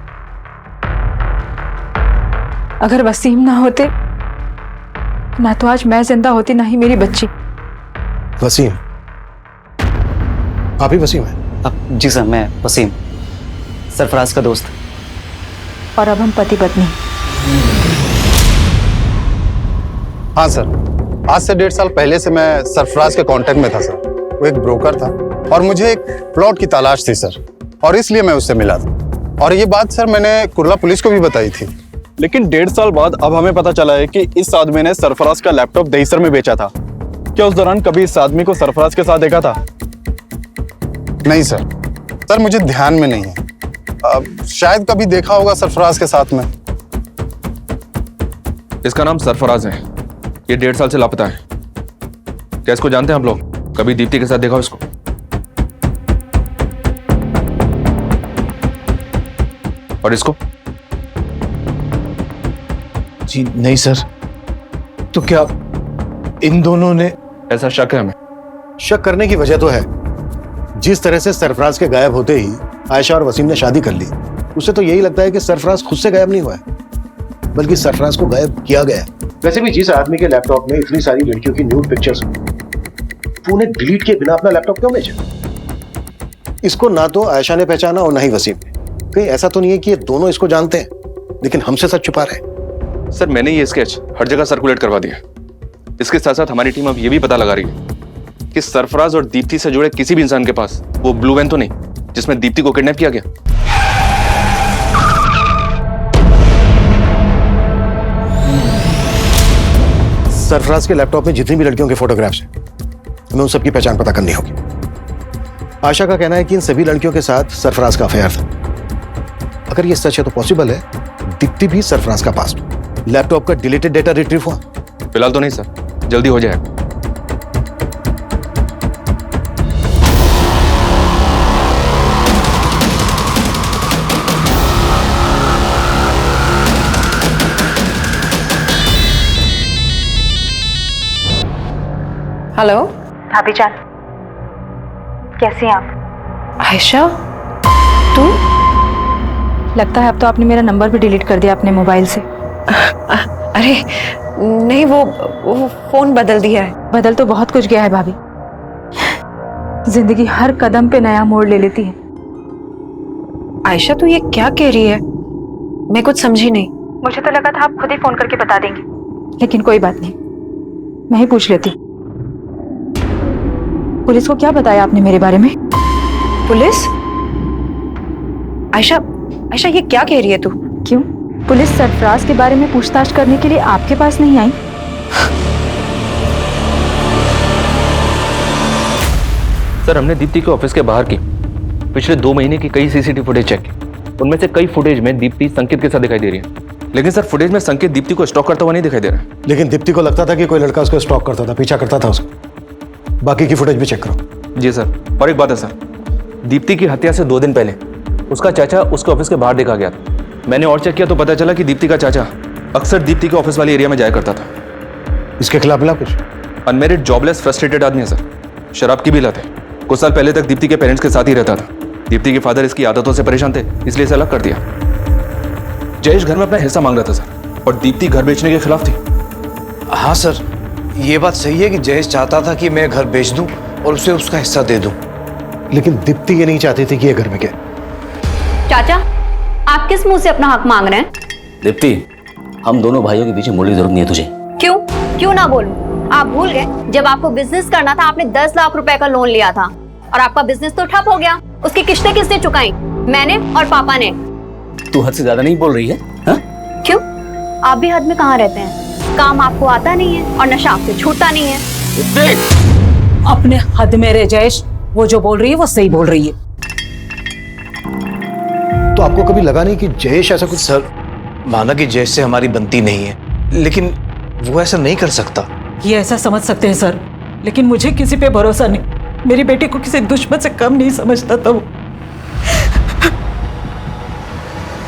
अगर वसीम ना होते, ना तो आज मैं जिंदा होती, ना ही मेरी बच्ची। वसीम? आप ही वसीम हैं? जी सर, मैं वसीम, सरफराज का दोस्त। और अब हम पति पत्नी। हाँ सर, आज से 1.5 साल पहले से मैं सरफराज के कांटेक्ट में था सर। वो एक ब्रोकर था और मुझे एक प्लॉट की तलाश थी सर, और इसलिए मैं उससे मिला था। और ये बात सर मैंने कुर्ला पुलिस को भी बताई थी। लेकिन 1.5 साल बाद अब हमें पता चला है कि इस आदमी ने सरफराज का लैपटॉप दहीसर में बेचा था। क्या उस दौरान कभी इस आदमी को सरफराज के साथ देखा था? नहीं सर, मुझे ध्यान में नहीं है। शायद कभी देखा होगा सरफराज के साथ में, इसका नाम सरफराज है। ये 1.5 साल से लापता है। क्या इसको जानते हैं आप लोग? कभी दीप्ति के साथ देखा उसको? और इसको? जी नहीं सर। तो क्या इन दोनों ने? ऐसा शक है हमें। शक करने की वजह तो है, जिस तरह से सरफराज के गायब होते ही आयशा और वसीम ने शादी कर ली, उससे तो यही लगता है कि सरफराज खुद से गायब नहीं हुआ है, बल्कि सरफराज को गायब किया गया है। वैसे भी जिस आदमी के लैपटॉप में इतनी सारी लड़कियों की न्यूड पिक्चर्स, वो उन्हें डिलीट किए बिना अपना लैपटॉप क्यों भेजा? इसको ना तो आयशा ने पहचाना और ना ही वसीम ने। कहीं ऐसा तो नहीं है कि ये दोनों इसको जानते हैं लेकिन हमसे सच छुपा रहे हैं? सर, मैंने ये स्केच हर जगह सर्कुलेट करवा दिया। इसके साथ साथ हमारी टीम अब ये भी पता लगा रही है कि सरफराज और दीप्ति से जुड़े किसी भी इंसान के पास वो ब्लू वैन तो नहीं जिसमें दीप्ति को किडनैप किया गया। सरफराज के लैपटॉप में जितनी भी लड़कियों के फोटोग्राफ्स हैं, हमें उन सबकी पहचान पता करनी होगी। आशा का कहना है कि इन सभी लड़कियों के साथ सरफराज का अफेयर था। अगर ये सच है तो पॉसिबल है दीप्ति भी सरफराज का पास। लैपटॉप का डिलीटेड डेटा रिट्रीव हुआ? फिलहाल तो नहीं सर, जल्दी हो जाएगा। हेलो भाभी जान, कैसी हैं आप? आयशा, तुम? लगता है अब तो आपने मेरा नंबर भी डिलीट कर दिया अपने मोबाइल से। अरे नहीं, वो फोन बदल दिया है। बदल तो बहुत कुछ गया है भाभी। जिंदगी हर कदम पे नया मोड़ ले लेती है। आयशा, तू ये क्या कह रही है? मैं कुछ समझी नहीं। मुझे तो लगा था आप खुद ही फोन करके बता देंगे, लेकिन कोई बात नहीं, मैं ही पूछ लेती। पुलिस को क्या बताया आपने मेरे बारे में? पुलिस? आयशा, आयशा ये क्या कह रही है तू? क्यों? पुलिस सरफराज के बारे में पूछताछ करने के लिए आपके पास नहीं आई? सर, हमने दीप्ति के ऑफिस के बाहर की पिछले 2 महीने की कई सीसीटीवी फुटेज चेक की। उनमें से कई फुटेज में दीप्ति संकेत के साथ दिखाई दे रही है, लेकिन सर फुटेज में संकेत दीप्ति को स्टॉक करता हुआ नहीं दिखाई दे रहा है। लेकिन दीप्ति को लगता था कि कोई लड़का उसको स्टॉक करता था, पीछा करता था उसको। बाकी की फुटेज भी चेक करो। जी सर। और एक बात है सर, दीप्ति की हत्या से 2 दिन पहले उसका चाचा उसके ऑफिस के बाहर देखा गया था। मैंने और चेक किया तो पता चला कि दीप्ति का चाचा अक्सर दीप्ति के ऑफिस वाले एरिया में जाया करता था। इसके खिलाफ मिला कुछ? अनमेरिड, जॉबलेस, फ्रस्ट्रेटेड आदमी है सर। शराब की भी लत है। कुछ साल पहले तक दीप्ति के पेरेंट्स के साथ ही रहता था। दीप्ति के फादर इसकी आदतों से परेशान थे, इसलिए इसे अलग कर दिया। जयेश घर में अपना हिस्सा मांग रहा था सर, और दीप्ति घर बेचने के खिलाफ थी। हाँ सर, ये बात सही है कि जयेश चाहता था कि मैं घर बेच दूं और उसे उसका हिस्सा दे दूं। लेकिन दीप्ति ये नहीं चाहती थी कि ये घर में क्या। चाचा, आप किस मुंह से अपना हक मांग रहे हैं? दीप्ति, हम दोनों भाइयों के बीच में बोलने की जरूरत नहीं है तुझे। क्यों? क्यों ना बोलूं? आप भूल गए जब आपको बिजनेस करना था आपने 10 लाख रुपए का लोन लिया था और आपका बिजनेस तो ठप हो गया। उसकी किस्तें किसने चुकाई? मैंने और पापा ने। तू हद से ज्यादा नहीं बोल रही है? हा? क्यों? आप भी हद में कहाँ रहते हैं? काम आपको आता नहीं है और नशा आपसे छूटता नहीं है। अपने हद में रह जयेश, वो जो बोल रही है वो सही बोल रही है। तो आपको कभी लगा नहीं कि जयेश ऐसा कुछ? सर, माना कि जयेश से हमारी बनती नहीं है, लेकिन वो ऐसा नहीं कर सकता। ये ऐसा समझ सकते हैं सर, लेकिन मुझे किसी पे भरोसा नहीं। मेरी बेटी को किसी दुश्मन से कम नहीं समझता था वो।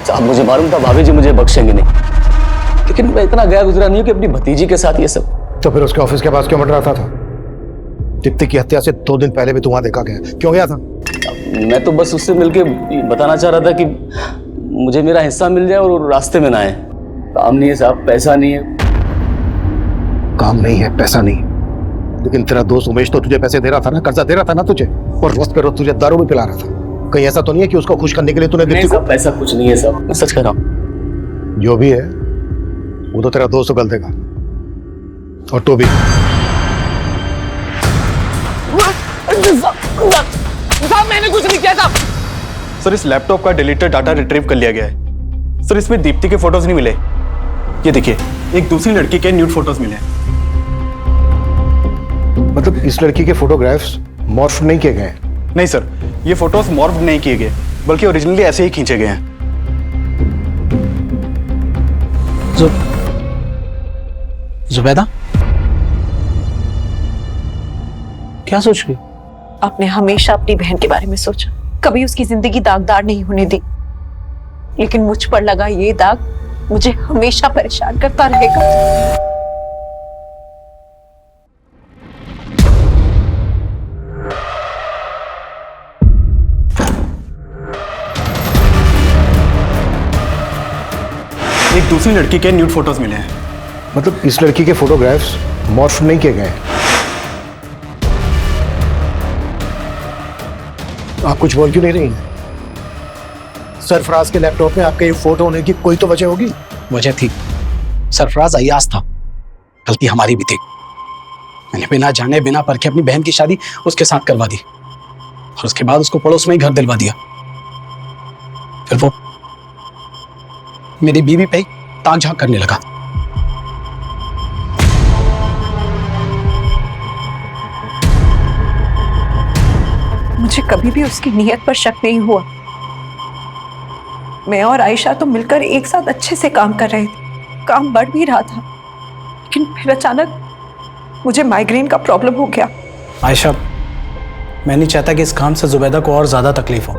साहब, मुझे मालूम था भाभी जी मुझे बख्शेंगे नहीं, लेकिन मैं इतना गया गुजरा नहीं हूं कि अपनी भतीजी के साथ ये सब। तो फिर उसके ऑफिस के पास क्यों मंडराता था? दीप्ति की हत्या से 2 दिन पहले भी तू वहां देखा गया, क्यों गया था? मैं तो बस उससे मिलके बताना चाह रहा था कि मुझे मेरा हिस्सा मिल जाए और रास्ते में ना आए। काम नहीं है साहब, पैसा नहीं है। काम नहीं है, पैसा नहीं है, लेकिन तेरा दोस्त उमेश तो तुझे पैसे दे रहा था ना, कर्जा दे रहा था ना तुझे, और रोज पे रोज तुझे दारू भी पिला रहा था। कहीं ऐसा तो नहीं है कि उसको खुश करने के लिए तूने दीप्ति को? पैसा कुछ नहीं है साहब, मैं सच कह रहा हूँ। जो भी है वो तो तेरा दोस्त गल देगा, और तो भी। मैंने कुछ नहीं किया था सर। इस लैपटॉप का डिलीटेड डाटा रिट्रीव कर लिया गया है सर। इसमें दीप्ति के फोटोज नहीं मिले। ये देखिए, एक दूसरी लड़की के न्यूड फोटोज मिले। मतलब इस लड़की के फोटोग्राफ्स मॉर्फ नहीं किए गए? नहीं सर, ये फोटोज मॉर्फ नहीं किए गए, बल्कि ओरिजिनली ऐसे ही खींचे गए हैं। जुबैदा, क्या सोच रही हो? आपने हमेशा अपनी बहन के बारे में सोचा, कभी उसकी जिंदगी दागदार नहीं होने दी, लेकिन मुझ पर लगा ये दाग मुझे हमेशा परेशान करता रहेगा। एक दूसरी लड़की के न्यूड फोटोज मिले हैं। मतलब इस लड़की के फोटोग्राफ्स मॉर्फ नहीं किए गए? आप कुछ बोल क्यों नहीं रही? सरफराज के लैपटॉप में आपके ये फोटो होने की कोई तो वजह होगी। वजह थी, सरफराज अय्याज था, गलती हमारी भी थी। मैंने बिना जाने बिना परखे अपनी बहन की शादी उसके साथ करवा दी और उसके बाद उसको पड़ोस में ही घर दिलवा दिया। फिर वो मेरी बीवी पे ताक झांक करने लगा। मुझे कभी भी उसकी नीयत पर शक नहीं हुआ। मैं और आयशा तो मिलकर एक साथ अच्छे से काम कर रहे थे, काम बढ़ भी रहा था, लेकिन फिर अचानक मुझे माइग्रेन का प्रॉब्लम हो गया। आयशा, मैं नहीं चाहता कि इस काम से जुबैदा को और ज्यादा तकलीफ हो।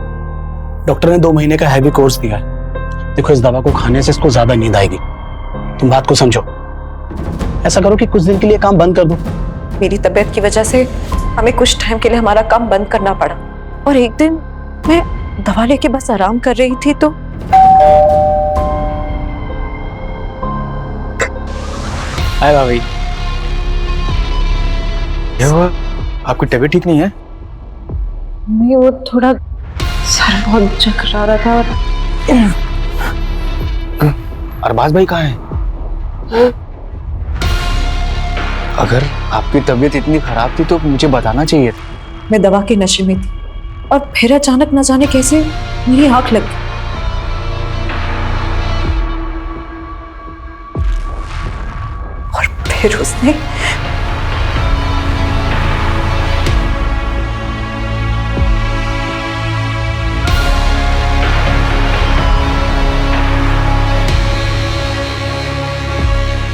डॉक्टर ने 2 महीने का हैवी कोर्स दिया है। देखो, इस दवा को खाने से इसको ज्यादा नींद आएगी। तुम बात को समझो। ऐसा करो कि कुछ दिन के लिए काम बंद कर दो। मेरी तबीयत की वजह से हमें कुछ टाइम के लिए हमारा काम बंद करना पड़ा, और एक दिन मैं दवा लेके बस आराम कर रही थी तो हाय भाई, क्या हुआ? आपकी तबीयत ठीक नहीं है? नहीं, वो थोड़ा सर बहुत चकरा रहा था। और अरबाज भाई कहाँ हैं? अगर आपकी तबीयत इतनी खराब थी तो मुझे बताना चाहिए था। मैं दवा के नशे में थी और फिर अचानक न जाने कैसे मेरी आंख लग गई। और फिर उसने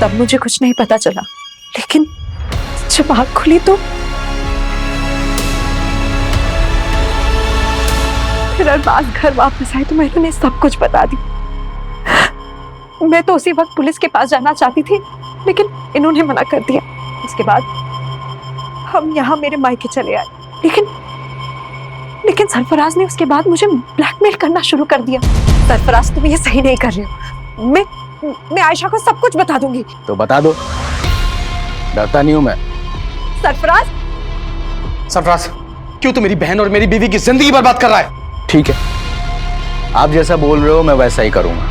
तब मुझे कुछ नहीं पता चला, लेकिन जब आँख खुली तो फिर अरबाज घर वापस आए तो मैंने सब कुछ बता दी। मैं तो उसी वक्त पुलिस के पास जाना चाहती थी, लेकिन इन्होंने मना कर दिया। उसके बाद हम यहाँ मेरे मायके चले आए, लेकिन सरफराज ने उसके बाद मुझे ब्लैकमेल करना शुरू कर दिया। सरफराज, तुम ये सही नहीं कर रहे हो। मैं आयशा को सब कुछ बता दूंगी। तो बता दो, डरता नहीं हूं मैं। सरफराज, सरफराज, क्यों तू मेरी बहन और मेरी बीवी की जिंदगी बर्बाद कर रहा है? ठीक है, आप जैसा बोल रहे हो मैं वैसा ही करूंगा।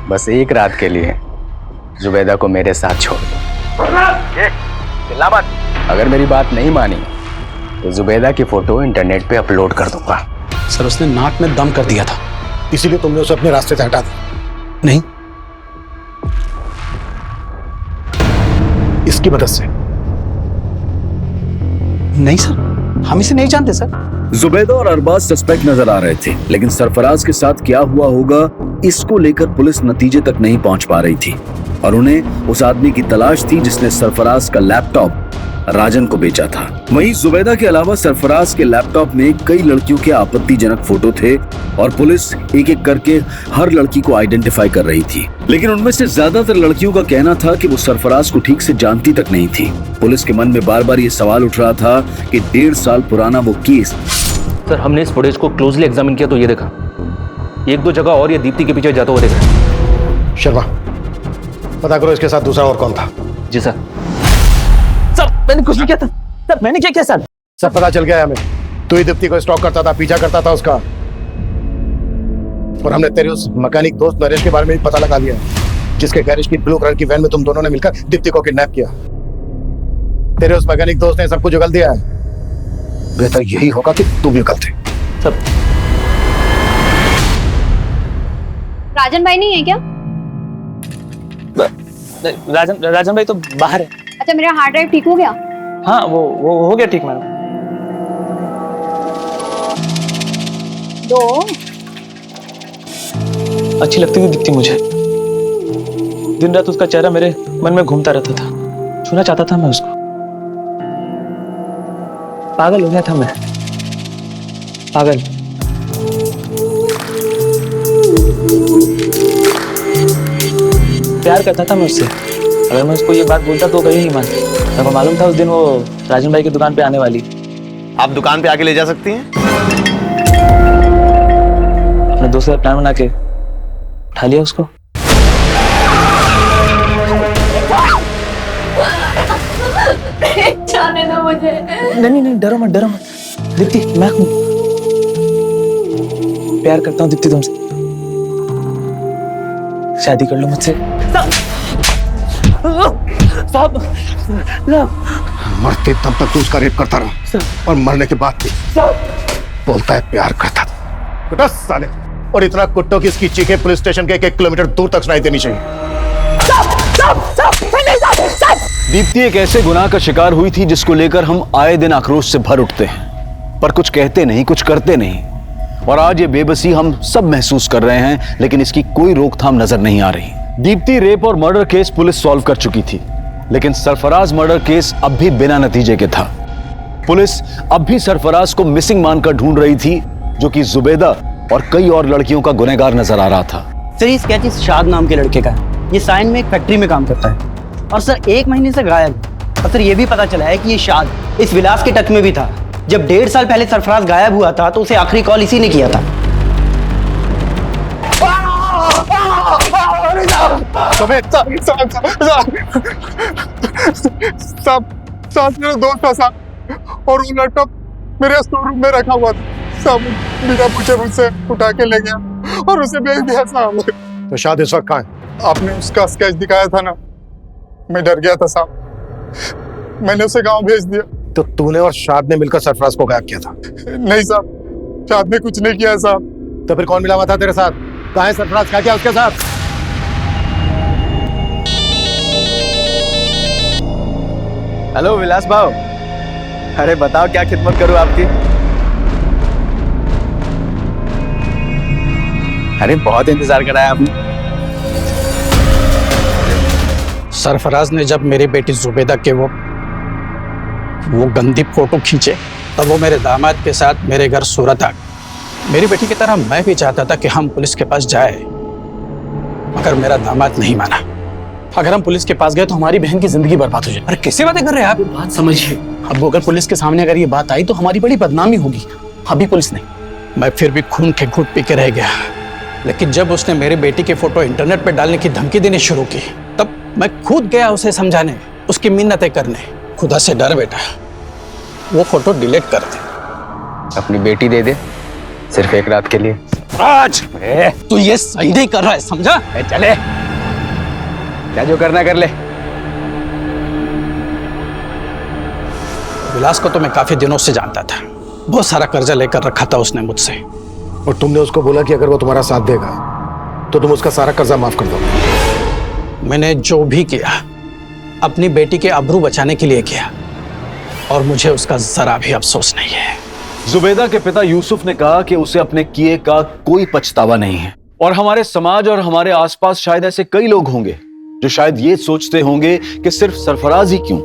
बस एक रात के लिए जुबैदा को मेरे साथ छोड़ दो। चिल्ला मत। अगर मेरी बात नहीं मानी तो जुबैदा की फोटो इंटरनेट पे अपलोड कर दूंगा। सर, उसने नाक में दम कर दिया था, इसीलिए तुमने उसे अपने रास्ते से हटा दिया। नहीं, इसकी मदद से। नहीं सर, हम इसे नहीं जानते सर। जुबैदा और अरबाज सस्पेक्ट नजर आ रहे थे, लेकिन सरफराज के साथ क्या हुआ होगा इसको लेकर पुलिस नतीजे तक नहीं पहुंच पा रही थी और उन्हें उस आदमी की तलाश थी जिसने सरफराज का लैपटॉप राजन को बेचा था। वहीं जुबैदा के अलावा सरफराज के लैपटॉप में कई लड़कियों के आपत्तिजनक फोटो थे और पुलिस एक एक करके हर लड़की को आइडेंटिफाई कर रही थी, लेकिन उनमें से ज्यादातर लड़कियों का कहना था कि वो सरफराज को ठीक से जानती तक नहीं थी। पुलिस के मन में बार बार ये सवाल उठ रहा था कि 1.5 साल पुराना वो केस। सर, हमने इस फुटेज को क्लोजली एग्जामिन किया तो ये देखा, 1-2 जगह और ये दीप्ति के पीछे जाता हुआ देखा। शर्मा, पता करो इसके साथ दूसरा और कौन था। जी सर। सर, मैंने कुछ नहीं किया था। सर, मैंने क्या किया सर? सब पता चल गया हमें। तू ही दीप्ति को स्टॉक करता था, पीछा करता था उसका। और हमने तेरे उस मैकेनिक दोस्त नरेश के बारे में भी पता लगा लिया, जिसके गैरेज की ब्लू कलर की वैन में तुम दोनों ने मिलकर दीप्ति को किडनैप किया। तेरे उस मैकेनिक दोस्त ने सब कुछ उगल दिया है। बेहतर यही होगा कि तुम भी उगलते। सब राजन भाई नहीं है क्या? राजन भाई तो बाहर है। अच्छा, मेरा हार्ड ड्राइव ठीक हो गया? हाँ, वो हो गया ठीक मैडम। दो अच्छी लगती थी दीप्ति मुझे, दिन रात उसका चेहरा मेरे मन में घूमता रहता था, छूना चाहता था मैं उसको। पागल हो गया था मैं, पागल। प्यार करता था मैं उससे। अगर मैं उसको ये बात बोलता तो कहीं नहीं मानती। मेरे को मालूम था उस दिन वो राजन भाई की दुकान पे आने वाली। आप दुकान पे आके ले जा सकती हैं? अपने दोस्त का प्लान बना के उठा लिया उसको। जाने दो मुझे। नहीं नहीं, डरो मत, डरो मत। दीप्ति, मैं हूं। प्यार करता हूं दीप्ति तुमसे। शादी कर लो मुझसे। साहब, मरते तब तक तू उसका रेप करता रहा और मरने के बाद भी बोलता है प्यार करता था। कुत्ता साले, और इतना कुत्तों की इसकी चीखें पुलिस स्टेशन के 1 किलोमीटर दूर तक सुनाई देनी चाहिए। दीप्ति एक ऐसे गुनाह का शिकार हुई थी जिसको लेकर हम आए दिन आक्रोश से भर उठते हैं, पर कुछ कहते नहीं, कुछ करते नहीं। और आज ये बेबसी हम सब महसूस कर रहे हैं, लेकिन इसकी कोई रोकथाम नजर नहीं आ रही। दीप्ति रेप और मर्डर केस पुलिस सॉल्व कर चुकी थी, लेकिन सरफराज मर्डर केस अब भी बिना नतीजे के था। पुलिस अब भी सरफराज को मिसिंग मानकर ढूंढ रही थी, जो कि जुबैदा और कई और लड़कियों का गुनहगार नजर आ रहा था। सर, ये स्केच इस शाद नाम के लड़के का है। ये साइन में एक फैक्ट्री में काम करता है और सर 1 महीने से गायब। और सर ये भी पता चला है कि ये शाद इस विलास के टच में भी था। जब 1.5 साल पहले सरफराज गायब हुआ था तो उसे आखिरी कॉल इसी ने किया था। साथ मेरा दोस्त था साहब, और वो लैपटॉप मेरे स्टोर रूम में रखा हुआ था साहब। बिना पूछे मुझसे उठा के ले गया और उसे भेज दिया साहब। तो शाद इस वक्त कहाँ है? आपने उसका स्केच दिखाया था ना, मैं डर गया था साहब, मैंने उसे गांव भेज दिया। तो तूने और शाद ने मिलकर सरफराज को गायब किया था? नहीं साहब, शाद ने कुछ नहीं किया है साहब। तो फिर कौन मिला हुआ था तेरे साथ? कहाँ है सरफराज? क्या किया उसके साथ? हेलो विलास भाव, अरे बताओ क्या खिदमत करूं आपकी? अरे बहुत इंतजार कराया आपने। सरफराज ने जब मेरी बेटी जुबैदा के वो गंदी फोटो खींचे, तब वो मेरे दामाद के साथ मेरे घर सूरत आ गई। मेरी बेटी की तरह मैं भी चाहता था कि हम पुलिस के पास जाए, मगर मेरा दामाद नहीं माना। अगर हम पुलिस के पास गए तो हमारी बहन की जिंदगी बर्बाद हो जाए। अरे कैसे बातें कर रहे हैं आप? बात समझिए। अब वो अगर पुलिस के सामने अगर ये बात आई तो हमारी बड़ी बदनामी होगी। अभी पुलिस नहीं, मैं फिर भी खून के घूंट पी के रह गया। लेकिन जब उसने मेरी बेटी की फोटो इंटरनेट पर डालने की धमकी देनी शुरू की, तब मैं खुद गया उसे समझाने, उसकी मिन्नतें करने। खुदा से डर बेटा, वो फोटो डिलीट कर दे। अपनी बेटी दे दे, सिर्फ 1 रात के लिए। राज, तू ये सही नहीं कर रहा है, समझा? चले, क्या जो करना कर ले। विलास को तो मैं काफी दिनों से जानता था। बहुत सारा कर्जा लेकर रखा था उसने मुझसे। और तुमने उसको बोला कि अगर वो तुम्हारा साथ देगा तो तुम उसका सारा कर्जा माफ कर दो। मैंने जो भी किया अपनी बेटी के आबरू बचाने के लिए किया, और मुझे उसका जरा भी अफसोस नहीं है। जुबैदा के पिता यूसुफ ने कहा कि उसे अपने किए का कोई पछतावा नहीं है। और हमारे समाज और हमारे आसपास शायद ऐसे कई लोग होंगे जो शायद ये सोचते होंगे कि सिर्फ सरफराज ही क्यों,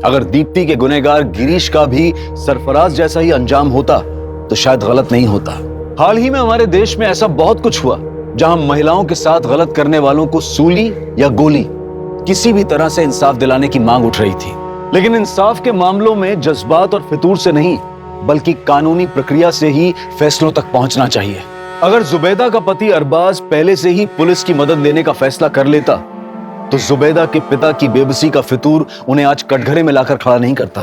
अगर दीप्ति के गुनहगार गिरीश का भी सरफराज जैसा ही अंजाम होता तो शायद गलत नहीं होता। हाल ही में हमारे देश में ऐसा बहुत कुछ हुआ जहां महिलाओं के साथ गलत करने वालों को सूली या गोली, किसी भी तरह से इंसाफ दिलाने की मांग उठ रही थी। लेकिन इंसाफ के मामलों में जज्बात और फितूर से नहीं, बल्कि कानूनी प्रक्रिया से ही फैसलों तक पहुंचना चाहिए। अगर जुबैदा का पति अरबाज पहले से ही पुलिस की मदद लेने का फैसला कर लेता तो जुबैदा के पिता की बेबसी का फितूर उन्हें आज कटघरे में लाकर खड़ा नहीं करता।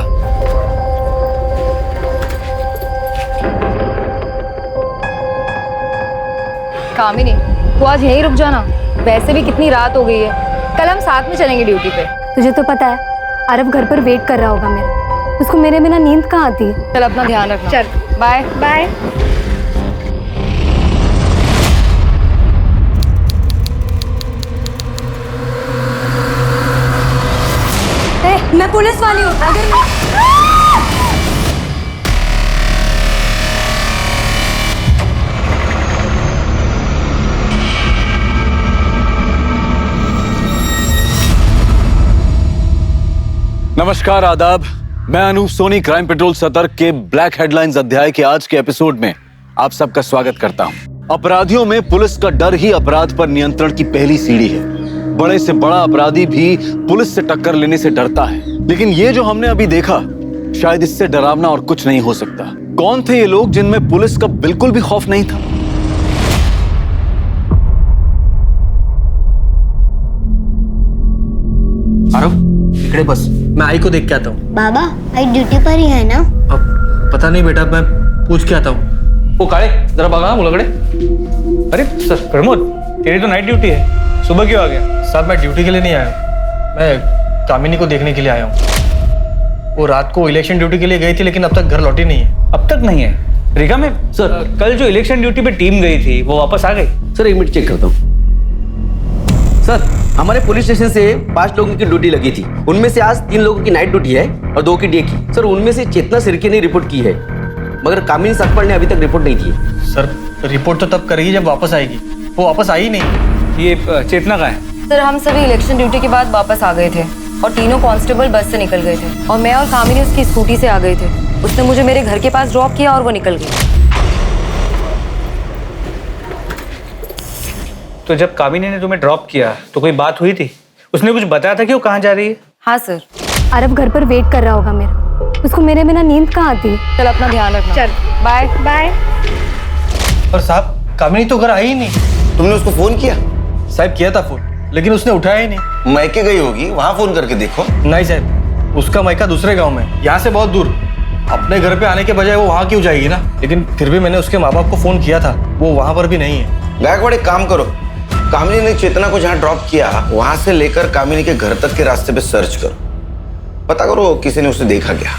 कामिनी, तू आज यहीं रुक जाना, वैसे भी कितनी रात हो गई है। कल हम साथ में चलेंगे ड्यूटी पे। तुझे तो पता है अरब घर पर वेट कर रहा होगा मेरा, उसको मेरे बिना नींद कहाँ आती है। चल अपना ध्यान रखना। चल बाय बाय। मैं पुलिस वाली हूँ, नमस्कार, आदाब। मैं अनूप सोनी क्राइम पेट्रोल सतर्क के ब्लैक हेडलाइंस अध्याय के आज के एपिसोड में आप सबका स्वागत करता हूं। अपराधियों में पुलिस का डर ही अपराध पर नियंत्रण की पहली सीढ़ी है। बड़े से बड़ा अपराधी भी पुलिस से टक्कर लेने से डरता है, लेकिन ये जो हमने अभी देखा, शायद इससे डरावना और कुछ नहीं हो सकता। कौन थे ये लोग जिनमें पुलिस का बिल्कुल भी खौफ नहीं था? आरव, इकड़े बस, मैं आई को देख के आता हूँ। बाबा, आई ड्यूटी पर ही है ना? अब पता नहीं बेटा, मैं पूछ के आता हूँ। वो काले, जरा भगा मुलगड़े। अरे सर प्रमोद, तेरी तो नाइट ड्यूटी है, सुबह क्यों आ गया? साहब मैं ड्यूटी के लिए नहीं आया, मैं कामिनी को देखने के लिए आया हूँ। वो रात को इलेक्शन ड्यूटी के लिए गई थी, लेकिन अब तक घर लौटी नहीं है। अब तक नहीं है? रीगा में सर, कल जो इलेक्शन ड्यूटी पे टीम गई थी वो वापस आ गई? सर एक मिनट चेक करता हूँ। सर हमारे पुलिस स्टेशन से 5 लोगों की ड्यूटी लगी थी, उनमें से आज 3 लोगों की नाइट ड्यूटी है और 2 की डे की। सर उनमें से चेतना सिरके ने रिपोर्ट की है, मगर कामिनी सकपाल ने अभी तक रिपोर्ट नहीं की है। सर रिपोर्ट तो तब करेगी जब वापस आएगी, वो वापस आई नहीं। ये चेतना का है? सर हम सभी इलेक्शन ड्यूटी के बाद वापस आ गए थे और तीनों कांस्टेबल बस से निकल गए थे और मैं और कामिनी उसकी स्कूटी से आ गए थे। उसने मुझे मेरे घर के पास ड्रॉप किया और वो निकल गई। तो जब कामिनी ने तुम्हें ड्रॉप किया तो कोई बात हुई थी? उसने कुछ बताया था कि वो कहाँ जा रही है? हाँ सर। अरब घर पर वेट कर रहा होगा मेरा, उसको मेरे बिना नींद कहाँ आती? चल अपना ध्यान रखना। चल बाय बाय। और साहब कामिनी तो घर आई ही नहीं। तुमने उसको फोन किया? साहब किया था फोन, लेकिन उसने उठाया ही नहीं। मैके गई होगी, वहां फोन करके देखो। नहीं साहब, उसका मैका दूसरे गांव में, यहाँ से बहुत दूर। अपने घर पे आने के बजाय वो वहाँ क्यों जाएगी ना? लेकिन फिर भी मैंने उसके माँ बाप को फोन किया था, वो वहाँ पर भी नहीं है। गायकवाड़ एक काम करो, कामिनी ने चेतना को जहाँ ड्रॉप किया वहां से लेकर कामिनी के घर तक के रास्ते पे सर्च करो, पता करो किसी ने उसे देखा क्या।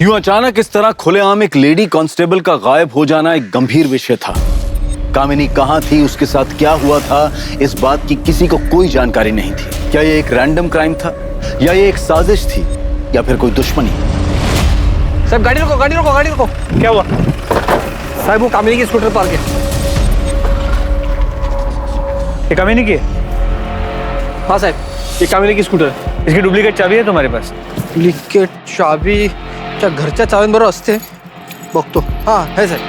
यूं अचानक इस तरह खुलेआम एक लेडी कांस्टेबल का गायब हो जाना एक गंभीर विषय था। कामिनी कहां थी, उसके साथ क्या हुआ था, इस बात की किसी को कोई जानकारी नहीं थी। क्या ये एक रैंडम क्राइम था या ये एक साजिश थी या फिर कोई दुश्मनी? साहब गाड़ी रोको, गाड़ी रोको, गाड़ी रोको। क्या हुआ? साहब वो कामिनी की स्कूटर पार्क है। ये कामिनी की है? हाँ साहब, ये कामिनी की स्कूटर है। इसकी डुप्लीकेट चाबी है तुम्हारे पास? डुप्लीकेट चाबी? क्या घरच्या चावींबरोबर असते? बघतो। हाँ है साहब।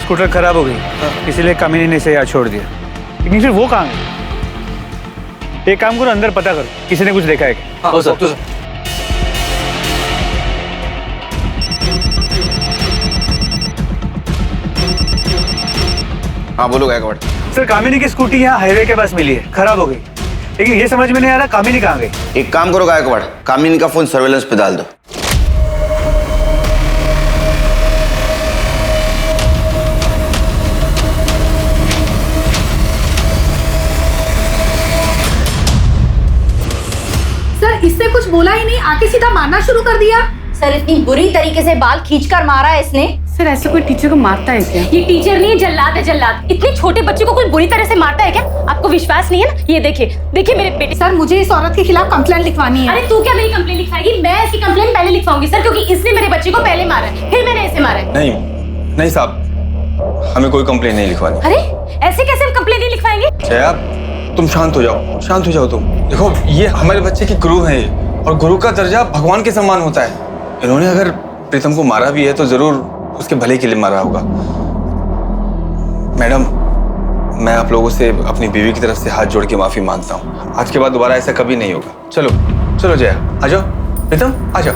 स्कूटर खराब हो गई, इसीलिए कामिनी ने इसे यहाँ छोड़ दिया। लेकिन फिर वो कहाँ गई? एक काम करो, अंदर पता करो, किसी ने कुछ देखा है क्या? हाँ सर। हाँ बोलो गायकवाड़। सर कामिनी की स्कूटी यहाँ हाईवे के पास मिली है, खराब हो गई, लेकिन ये समझ में नहीं आ रहा कामिनी कहाँ गई। एक काम करो गायकवाड़, कामिनी का फोन सर्वेलेंस पे डाल दो। सर इससे कुछ बोला ही नहीं, आके सीधा मारना शुरू कर दिया। सर इतनी बुरी तरीके से बाल खींचकर मारा है इसने। सर ऐसे कोई टीचर को मारता है क्या? ये टीचर नहीं है, जल्लाद है जल्लाद। इतने छोटे बच्चे को कोई बुरी तरह से मारता है क्या? आपको विश्वास नहीं है ना? ये देखिए, देखिए मेरे बेटे। सर मुझे इस औरत के खिलाफ कंप्लेंट लिखवानी है। अरे तू क्या मेरी कंप्लेंट लिखवाएगी? मैं इसकी कंप्लेंट पहले लिखवाऊंगी सर, क्योंकि इसने मेरे बच्चे को पहले मारा है, फिर मैंने इसे मारा है। नहीं नहीं साहब, हमें कोई कंप्लेन नहीं लिखवानी। अरे ऐसे कैसे हम कंप्लेंट नहीं लिखवाएंगे? जया तुम शांत हो जाओ, शांत हो जाओ तुम। देखो ये हमारे बच्चे की गुरु है और गुरु का दर्जा भगवान के समान होता है। इन्होंने अगर प्रीतम को मारा भी है तो जरूर उसके भले के लिए मारा होगा। मैडम मैं आप लोगों से अपनी बीवी की तरफ से हाथ जोड़ के माफी मांगता हूँ। आज के बाद दोबारा ऐसा कभी नहीं होगा। चलो चलो जया, आ जाओ। प्रीतम आ जाओ।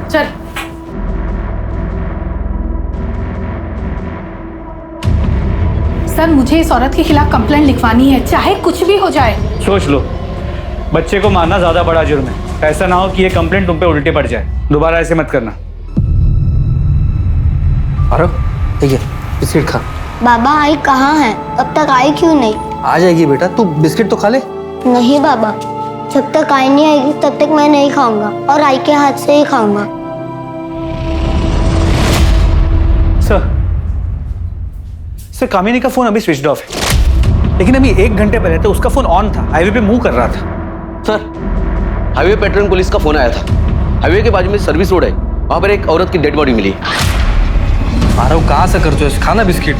चल सर मुझे इस औरत के खिलाफ कंप्लेंट लिखवानी है, चाहे कुछ भी हो जाए। सोच लो, बच्चे को मारना ज्यादा बड़ा जुर्म है। ऐसा ना हो कि ये कंप्लेंट तुम पे उल्टे पड़ जाए। दोबारा ऐसे मत करना। अरे ठीक है, बिस्किट खा। बाबा आई कहाँ है? अब तक आई क्यों नहीं? आ जाएगी बेटा, तू बिस्किट तो खा ले। नहीं बाबा, जब तक आई नहीं आएगी तब तक मैं नहीं खाऊंगा और आई के हाथ से ही खाऊंगा। सर कामिनी का फोन अभी स्विच ऑफ है, लेकिन अभी 1 घंटे पहले तो उसका फोन ऑन था, हाईवे पे मूव कर रहा था। सर हाईवे पेट्रोलिंग पुलिस का फोन आया था। हाईवे के बाजू में सर्विस रोड है, वहां पर एक औरत की डेड बॉडी मिली। आरव कहाँ से करते हो? खाना बिस्किट।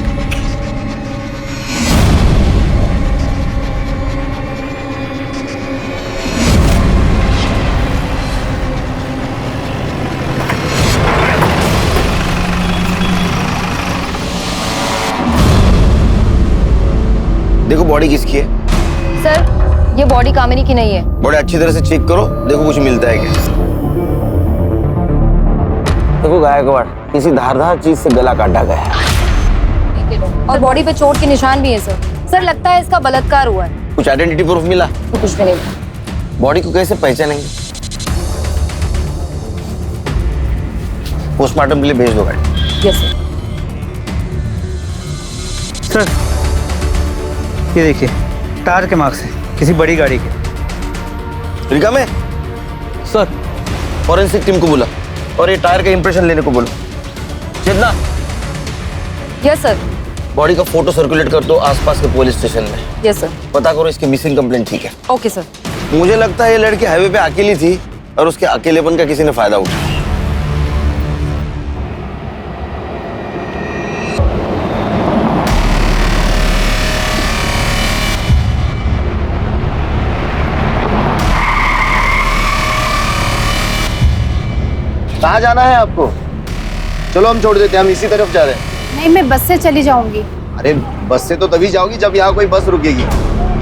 देखो बॉडी किसकी है। सर ये बॉडी कामिनी की नहीं है। बॉडी अच्छी तरह से चेक करो, देखो कुछ मिलता है क्या। देखो गायकवाड़, किसी धारदार चीज से गला काटा गया है और बॉडी पे चोट के निशान भी है सर। सर लगता है इसका बलात्कार हुआ है। कुछ आइडेंटिटी प्रूफ मिला? तो कुछ भी नहीं। बॉडी को कैसे पहचानेंगे? पोस्टमार्टम के लिए भेज दो गाड़ी। Yes sir. सर ये देखिए टायर के मार्क्स हैं किसी बड़ी गाड़ी के। रिका में सर फॉरेंसिक टीम को बुला और ये टायर का इंप्रेशन लेने को बोलो। चेतना। Yes sir. बॉडी का फोटो सर्कुलेट कर दो आसपास के पुलिस स्टेशन में। Yes sir. पता करो इसकी मिसिंग कंप्लेंट। ठीक है ओके सर। मुझे लगता है ये लड़की हाईवे पे अकेली थी और उसके अकेलेपन का किसी ने फायदा उठाया। कहाँ जाना है आपको? चलो हम छोड़ देते हैं, हम इसी तरफ जा रहे हैं। नहीं, मैं बस से चली जाऊंगी। अरे बस से तो तभी जाओगी जब यहाँ कोई बस रुकेगी।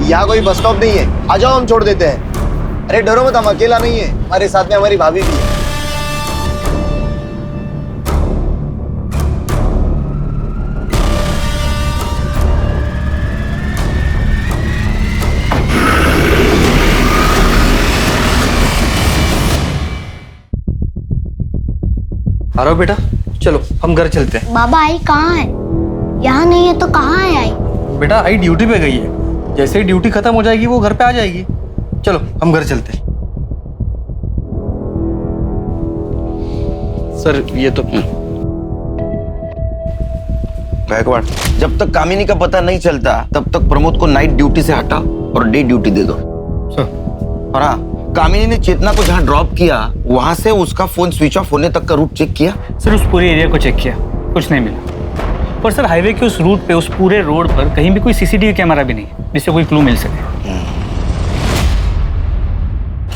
यहाँ कोई बस स्टॉप नहीं है, आ जाओ हम छोड़ देते हैं। अरे डरो मत, हम अकेला नहीं है, हमारे साथ में हमारी भाभी भी है। आ रहा हो बेटा, चलो हम घर चलते हैं। बाबा आई कहाँ है? यहाँ नहीं है तो कहाँ है आई? बेटा आई ड्यूटी पे गई है, जैसे ही ड्यूटी खत्म हो जाएगी वो घर पे आ जाएगी। चलो हम घर चलते हैं। सर ये तो गायकवाड़, जब तक कामिनी का पता नहीं चलता तब तक प्रमोद को नाइट ड्यूटी से हटा और डे ड्यूटी दे दो। और हाँ, कामिनी ने चेतना को जहाँ ड्रॉप किया वहां से उसका फोन स्विच ऑफ होने तक का रूट चेक किया? सर उस पूरे एरिया को चेक किया, कुछ नहीं मिला। पर सर हाईवे के उस रूट पे, उस पूरे रोड पर कहीं भी कोई सीसीटीवी कैमरा भी नहीं है जिससे कोई क्लू मिल सके।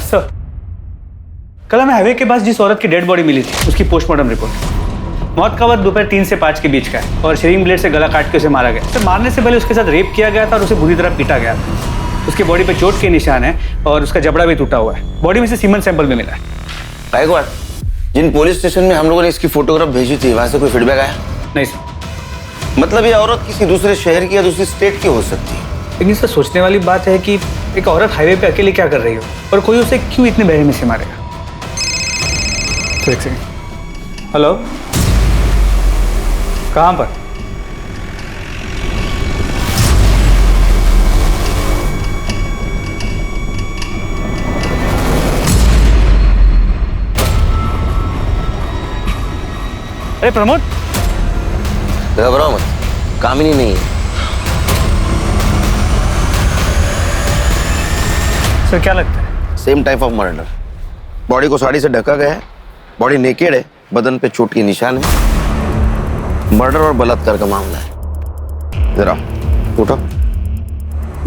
सर कल हमें हाईवे के पास जिस औरत की डेड बॉडी मिली थी उसकी पोस्टमार्टम रिपोर्ट, मौत का वक्त दोपहर 3 से 5 के बीच का है और शेविंग ब्लेड से गला काट के उसे मारा गया। सर मारने से पहले उसके साथ रेप किया गया था और उसे बुरी तरह पीटा गया था। उसकी बॉडी पे चोट के निशान है और उसका जबड़ा भी टूटा हुआ है। बॉडी में से सीमेंट सैंपल भी मिला है। गायकवाड़, जिन पुलिस स्टेशन में हम लोगों ने इसकी फोटोग्राफ भेजी थी वहां से कोई फीडबैक आया? नहीं सर। मतलब ये औरत किसी दूसरे शहर की या दूसरी स्टेट की हो सकती है। लेकिन सर सोचने वाली बात है कि एक औरत हाईवे पे अकेले क्या कर रही हो और कोई उसे क्यों इतने बेरहमी से मारेगा। एक सेकंड। हेलो, कहाँ पर? अरे प्रमोद, घबराओ मत, कामिनी नहीं है। सर क्या लगता है? Same type of murder. Body को साड़ी से ढका गया है, बॉडी नेकेड है, बदन पे चोट के निशान है। मर्डर और बलात्कार का मामला है। जरा उठो।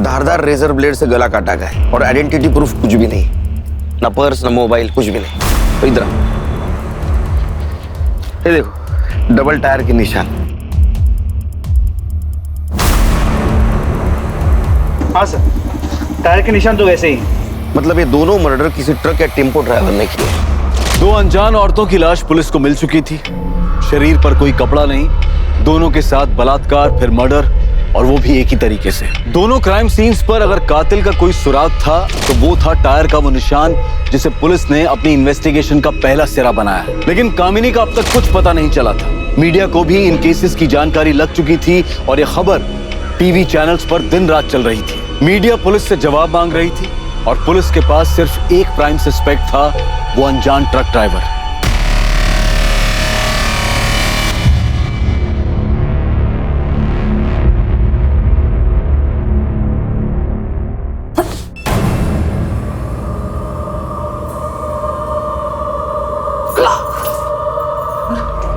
धारदार रेजर ब्लेड से गला काटा गया है और आइडेंटिटी प्रूफ कुछ भी नहीं, ना पर्स ना मोबाइल, कुछ भी नहीं। तो इधर ये देखो, डबल टायर के निशान। हाँ सर, टायर के निशान तो वैसे ही। मतलब ये दोनों मर्डर किसी ट्रक या टेम्पो ड्राइवर ने किए। 2 अनजान औरतों की लाश पुलिस को मिल चुकी थी। शरीर पर कोई कपड़ा नहीं, दोनों के साथ बलात्कार फिर मर्डर, और वो भी एक ही तरीके से। दोनों क्राइम सीन्स पर अगर कातिल का कोई सुराग था तो वो था टायर का वो निशान जिसे पुलिस ने अपनी इन्वेस्टिगेशन का पहला सिरा बनाया। लेकिन कामिनी का अब तक कुछ पता नहीं चला था। मीडिया को भी इन केसेस की जानकारी लग चुकी थी और ये खबर टीवी चैनल्स पर दिन रात चल रही थी। मीडिया पुलिस से जवाब मांग रही थी और पुलिस के पास सिर्फ एक प्राइम सस्पेक्ट था, वो अनजान ट्रक ड्राइवर।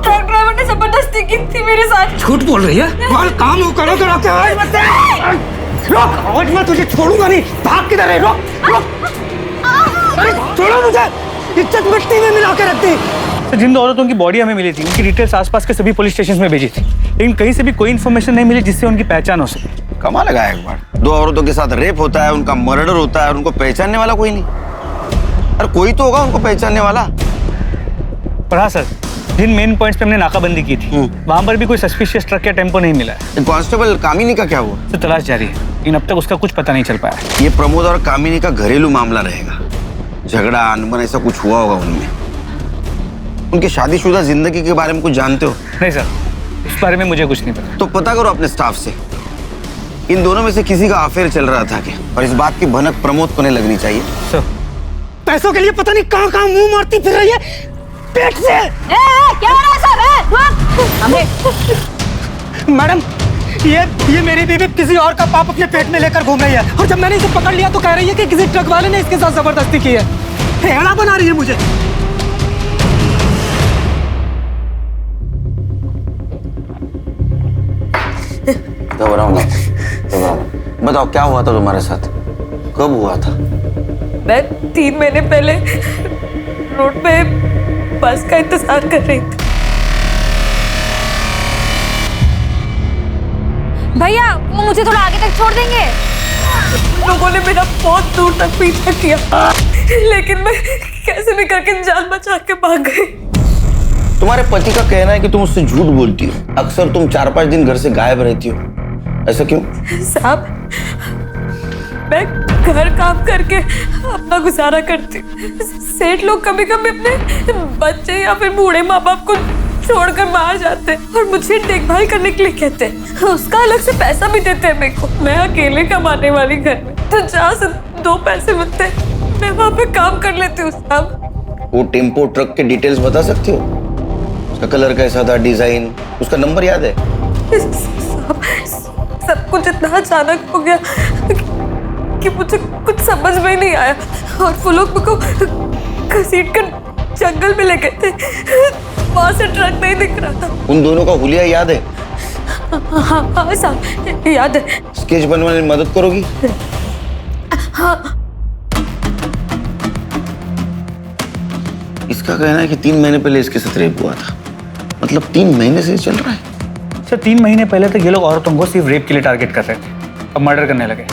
ट्रक ड्राइवर ने जबरदस्ती की थी मेरे साथ। झूठ बोल रही है? कल काम हो करो करो के आवाज मत दे। रोक, आज मैं तुझे छोड़ूंगा नहीं। भाग किधर है? रोक रोक। अरे छोड़ो मुझे, इज्जत मिट्टी में मिला के रख दी। सर जिन 2 औरतों की बॉडी हमें मिली थी उनकी डिटेल्स आसपास के सभी पुलिस स्टेशन में भेजी थी, लेकिन कहीं से भी कोई इन्फॉर्मेशन नहीं मिली जिससे उनकी पहचान हो सके। कमाल लगा एक बार। 2 औरतों के साथ रेप होता है, उनका मर्डर होता है और उनको पहचानने वाला कोई नहीं। अरे कोई तो होगा उनको पहचानने वाला। पर हाँ सर, जिन मेन पॉइंट्स पे हमने नाकाबंदी की थी वहां पर भी कोई सस्पिशियस ट्रक या टेम्पो नहीं मिला है। कांस्टेबल कामिनी का क्या हुआ? तो तलाश जारी है, लेकिन अब तक उसका कुछ पता नहीं चल पाया। ये प्रमोद और कामिनी का घरेलू मामला रहेगा। झगड़ा अनबन ऐसा कुछ हुआ होगा उनमें। उनकी शादीशुदा जिंदगी के बारे में कुछ जानते हो? नहीं सर, इस बारे में मुझे कुछ नहीं पता। तो पता करो अपने स्टाफ से, इन दोनों में से किसी का अफेयर चल रहा था क्या? और इस बात की भनक प्रमोद को नहीं लगनी चाहिए। सर, पैसों के लिए पता नहीं कहाँ कहाँ मुंह मारती फिर रही है पेट से। क्या हो रहा है सर? मैडम, ये मेरी बीवी किसी और का पाप अपने पेट में लेकर घूम रही है, और जब मैंने इसे पकड़ लिया तो कह रही है कि किसी ट्रक वाले ने इसके साथ जबरदस्ती की है। हेड़ा बना रही है मुझे। घबराओ मत, घबराओ। बताओ क्या हुआ था तुम्हारे साथ? कब हुआ था? मैं 3 महीने पहले रोड पे बस का इंतजार कर रही थी। भैया वो मुझे थोड़ा आगे तक छोड़ देंगे? लोगों ने मेरा बहुत दूर तक पीछा किया, लेकिन मैं कैसे भी करके जान बचा के भाग गई। तुम्हारे पति का कहना है कि तुम उससे झूठ बोलती हो। अक्सर तुम 4-5 दिन घर से गायब रहती हो, ऐसा क्यों? साहब, मैं घर काम करके अपना गुजारा करती। सेठ लोग कभी कभी अपने बच्चे या फिर बूढ़े माँ बाप को छोड़कर बाहर जाते हैं और मुझे देखभाल करने के लिए कहते हैं। उसका अलग से पैसा भी देते हैं मेरे को। मैं अकेले कमाने वाली घर में, तो जहाँ से 2 पैसे मिलते हैं मैं वहाँ पे काम कर लेती हूँ। साहब, वो टेम्पो ट्रक के डिटेल्स बता सकती हो? उसका कलर कैसा था, डिजाइन, उसका नंबर याद है? सब कुछ इतना अचानक हो गया कि मुझे कुछ समझ में ही नहीं आया, और वो लोग मुझको घसीट कर जंगल में ले गए थे। वहां से ट्रक नहीं दिख रहा था। उन दोनों का हुलिया याद है? हाँ साहब, याद है। स्केच बनवाने में मदद करोगी? हाँ। इसका कहना है कि 3 महीने पहले इसके साथ रेप हुआ था। मतलब 3 महीने से चल रहा है। सर, 3 महीने पहले तक ये लोग औरतों को सिर्फ रेप के लिए टारगेट कर रहे थे, अब मर्डर करने लगे।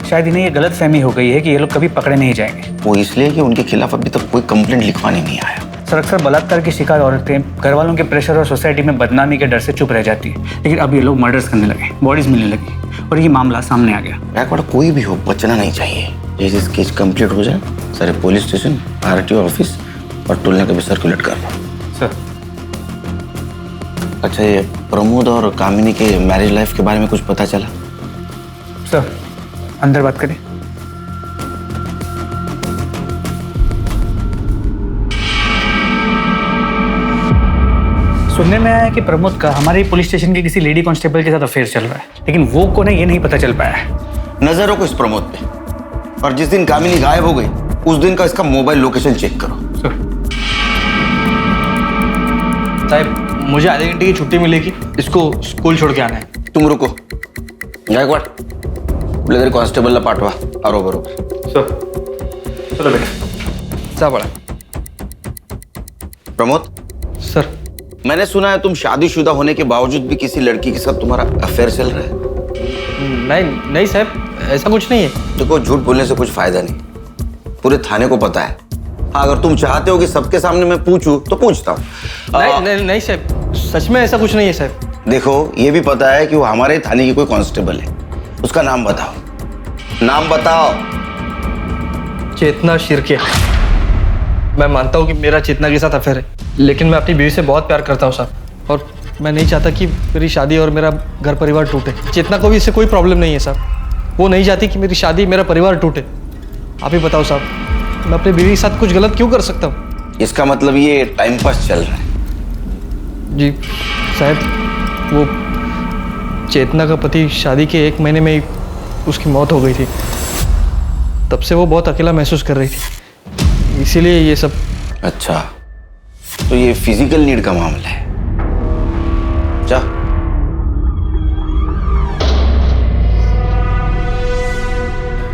शायद इन्हें ये गलत फहमी हो गई है कि ये लोग कभी पकड़े नहीं जाएंगे। वो इसलिए कि उनके खिलाफ अभी तक कोई कंप्लेंट लिखवाने नहीं आया। सर, अक्सर बलात्कार की शिकार औरतें घर वालों के प्रेशर और सोसाइटी में बदनामी के डर से चुप रह जाती है, लेकिन अब ये लोग मर्डर्स करने लगे, बॉडीज मिलने लगी और ये मामला सामने आ गया। बैकवर्ड कोई भी हो, बचना नहीं चाहिए। जैसे केस कंप्लीट हो जाए सारे पुलिस स्टेशन, आरटीओ ऑफिस और टोल नाके पे सर्कुलेट कर दो। सर। अच्छा, ये प्रमोद और कामिनी के मैरिज लाइफ के बारे में कुछ पता चला? सर, अंदर बात करें। सुनने में आया कि प्रमोद का हमारे पुलिस स्टेशन के किसी लेडी कांस्टेबल के साथ अफेयर चल रहा है, लेकिन वो कौन है ये नहीं पता चल पाया है। नजर रखो इस प्रमोद पे, और जिस दिन कामिनी गायब हो गई उस दिन का इसका मोबाइल लोकेशन चेक करो। साहब, मुझे आधे घंटे की छुट्टी मिलेगी, इसको स्कूल छोड़ के आना है। तुम रुको, गायकवाड ब्लेजर कांस्टेबल ला पाठवा। आरो बरोबर। सर, चलो बेटा, जा बड़ा। प्रमोद। सर। मैंने सुना है तुम शादीशुदा होने के बावजूद भी किसी लड़की के साथ तुम्हारा अफेयर चल रहा है। नहीं साहब, ऐसा कुछ नहीं है। देखो, झूठ बोलने से कुछ फायदा नहीं, पूरे थाने को पता है। हाँ, अगर तुम चाहते हो कि सबके सामने मैं पूछूं तो पूछता हूँ। नहीं साहब, सच में ऐसा कुछ नहीं है साहब। देखो, ये भी पता है कि वो हमारे थाने की कोई कांस्टेबल है। उसका नाम बताओ, नाम बताओ। चेतना शिर्के। मैं मानता हूँ कि मेरा चेतना के साथ अफेयर है, लेकिन मैं अपनी बीवी से बहुत प्यार करता हूँ साहब, और मैं नहीं चाहता कि मेरी शादी और मेरा घर परिवार टूटे। चेतना को भी इससे कोई प्रॉब्लम नहीं है साहब, वो नहीं चाहती कि मेरी शादी, मेरा परिवार टूटे। आप ही बताओ साहब, मैं अपनी बीवी के साथ कुछ गलत क्यों कर सकता हूँ? इसका मतलब ये टाइम पास चल रहा है? जी साहब, वो चेतना का पति शादी के 1 महीने में ही उसकी मौत हो गई थी। तब से वो बहुत अकेला महसूस कर रही थी, इसीलिए ये सब। अच्छा, तो ये फिजिकल नीड का मामला है। जा।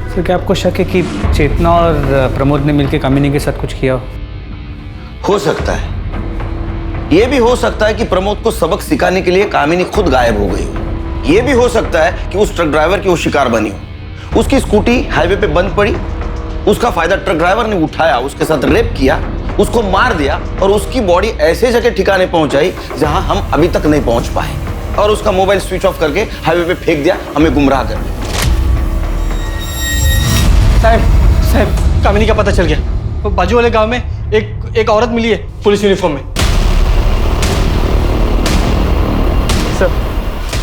सर, क्या आपको शक है कि चेतना और प्रमोद ने मिलकर कामिनी के साथ कुछ किया हो सकता है। ये भी हो सकता है कि प्रमोद को सबक सिखाने के लिए कामिनी खुद गायब हो गई। ये भी हो सकता है कि उस ट्रक ड्राइवर की वो शिकार बनी हो। उसकी स्कूटी हाईवे पे बंद पड़ी, उसका फायदा ट्रक ड्राइवर ने उठाया, उसके साथ रेप किया, उसको मार दिया और उसकी बॉडी ऐसे जगह ठिकाने पहुंचाई जहां हम अभी तक नहीं पहुंच पाए, और उसका मोबाइल स्विच ऑफ करके हाईवे पे फेंक दिया, हमें गुमराह कर दिया। साहब कामिनी का पता चल गया। वो बाजू वाले गांव में एक औरत मिली है पुलिस यूनिफॉर्म में।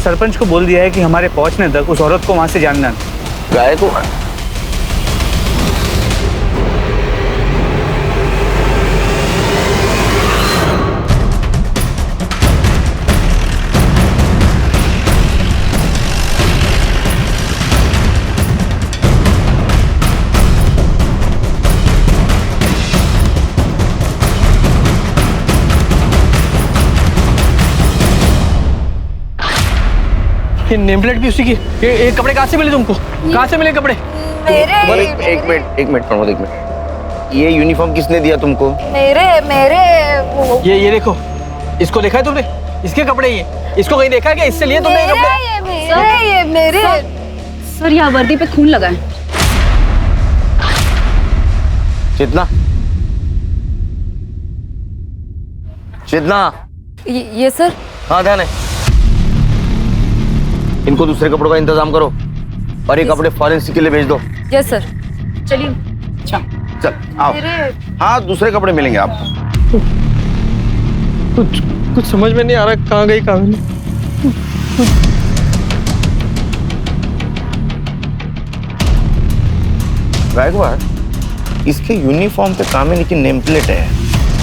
सरपंच को बोल दिया है कि हमारे पहुंचने तक उस औरत को वहां से जानना। गायकवाड़ ये नेम प्लेट भी उसी की। ये कपड़े कहाँ से मिले तुमको? कहाँ से मिले कपड़े? एक मिनट प्रमोद, एक मिनट। ये यूनिफॉर्म किसने दिया तुमको? मेरे ये देखो, इसको देखा है तुमने? इसके कपड़े ये, इसको कहीं देखा है क्या? इससे लिए तुमने ये कपड़े? ये मेरे सर यहाँ वर्दी पे खून लगा है। चेतना, चेतना। ये सर। हाँ ध्यान है। इनको दूसरे कपड़ों का इंतजाम करो और ये कपड़े फॉरेंसिक के लिए भेज दो। Yes sir. चलिए। अच्छा चल आओ। हाँ दूसरे कपड़े मिलेंगे आपको। कुछ समझ में नहीं आ रहा कहाँ गई कामिनी। गायकवाड़, इसके यूनिफॉर्म पे कामिनी की नेम प्लेट है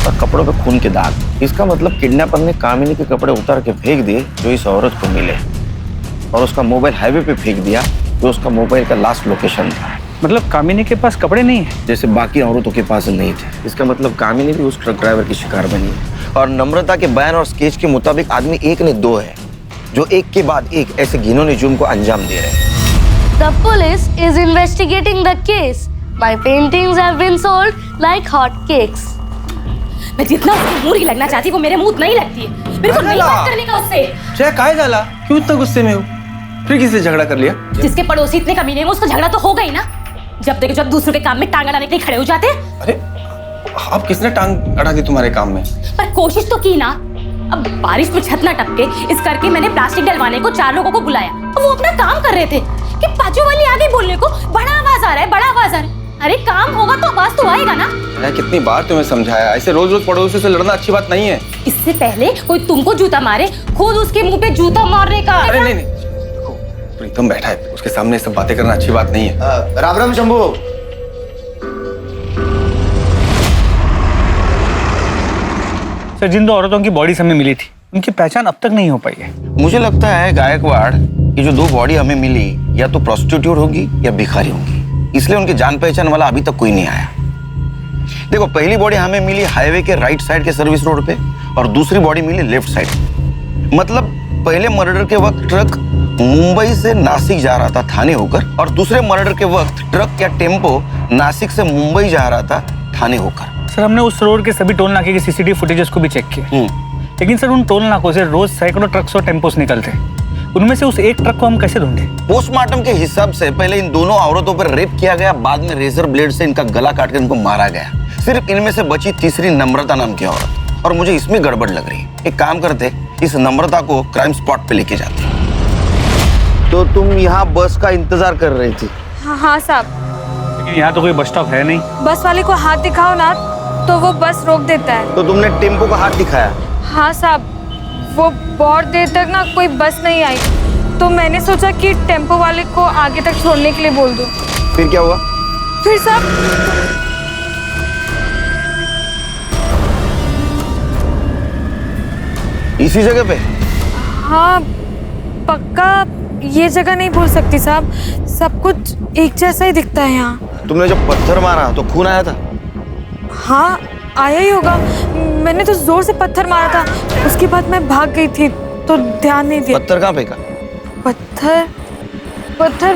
और कपड़ों पे खून के दाग। इसका मतलब किडनैपर ने कामिनी के कपड़े उतार के फेंक दिए जो इस औरत को मिले, और उसका मोबाइल हाईवे पे फेंक दिया जो उसका मोबाइल का लास्ट लोकेशन था। मतलब कामिनी के पास कपड़े नहीं है जैसे बाकी औरतों के पास नहीं थे। इसका मतलब कामिनी भी उस ट्रक ड्राइवर की शिकार बनी है। और नम्रता के बयान और स्केच के मुताबिक आदमी एक नहीं दो है जो एक के बाद एक ऐसे घिनौने जुर्म को अंजाम दे रहे हैं। The police is investigating the case. My paintings have been sold like hot cakes. मैं जितना उसकी मुंह लगना चाहती वो मेरे मुंह नहीं लगती है। मेरे को नहीं बात करने का उससे। चाहे काय झाला, क्यों इतना गुस्से में हो? फिर किससे झगड़ा कर लिया? जिसके पड़ोसी इतने कमीने हैं उसको झगड़ा तो होगा ही ना। जब देखो जब दूसरों के काम में टांग अड़ाने के लिए खड़े हो जाते हैं। अरे अब किसने टांग अड़ा दी तुम्हारे काम में? पर कोशिश तो की ना। अब बारिश में छत ना टपके इस करके मैंने प्लास्टिक डलवाने को 4 लोगों को बुलाया और वो अपना काम कर रहे थे कि बाजू वाली आगे बोलने को बड़ा आवाज आ रहा है, बड़ा आवाज आ रहा है। अरे काम होगा तो आवाज तो आएगा ना। मैं कितनी बार तुम्हें समझाया, ऐसे रोज रोज पड़ोसी से लड़ना अच्छी बात नहीं है। इससे पहले कोई तुमको जूता मारे खुद उसके मुंह पे जूता मारने का। अरे नहीं देखो, प्रीतम बैठा है, उसके सामने सब बातें करना अच्छी बात नहीं है। राम राम शंभू। सर, जिन 2 औरतों की बॉडी हमें मिली थी उनकी पहचान अब तक नहीं हो पाई है। मुझे लगता है गायकवाड़, ये जो 2 बॉडी हमें मिली या तो प्रोस्टिट्यूट होगी या भिखारी होगी, इसलिए उनकी जान पहचान वाला अभी तक कोई नहीं आया। देखो, पहली बॉडी हमें मिली हाईवे के राइट साइड के सर्विस रोड पे और दूसरी बॉडी मिली लेफ्ट साइड। मतलब पहले मर्डर के वक्त ट्रक मुंबई से नासिक जा रहा था थाने होकर, और दूसरे मर्डर के वक्त ट्रक या टेम्पो नासिक से मुंबई जा रहा था थाने होकर। सर, हमने उस रोड के सभी टोल नाके की सीसीटीवी फुटेजेस को भी चेक किया, लेकिन सर उन टोल नाकों से रोज सैकड़ों ट्रक्स और टेम्पोस निकलते। उनमें से उस एक ट्रक को हम कैसे ढूंढे? पोस्टमार्टम के हिसाब से पहले इन दोनों औरतों पर रेप किया गया, बाद में रेजर ब्लेड से इनका गला काट कर इनको मारा गया। सिर्फ इनमें से बची तीसरी नम्रता नाम की औरत, और मुझे इसमें गड़बड़ लग रही है। एक काम करते, इस नम्रता को क्राइम स्पॉट पे लेके जाते। तो तुम यहाँ बस का इंतजार कर रही थी? हाँ साहब। लेकिन यहाँ तो कोई बस स्टॉप है नहीं। बस वाले को हाथ दिखाओ ना तो वो बस रोक देता है। तो तुमने टेम्पो का हाथ दिखाया? हाँ साहब, वो बहुत देर तक ना कोई बस नहीं आई, तो मैंने सोचा कि टेम्पो वाले को आगे तक छोड़ने के लिए बोल दूं। फिर क्या हुआ? फिर साहब इसी जगह पे? हाँ पक्का ये जगह नहीं भूल सकती साहब, सब कुछ एक जैसा ही दिखता है यहाँ। तुमने जब पत्थर मारा तो खून आया था? हाँ आया ही होगा, मैंने तो जोर से पत्थर मारा था, उसके बाद मैं भाग गई थी तो ध्यान नहीं दिया। पत्थर कहाँ फेंका? पत्थर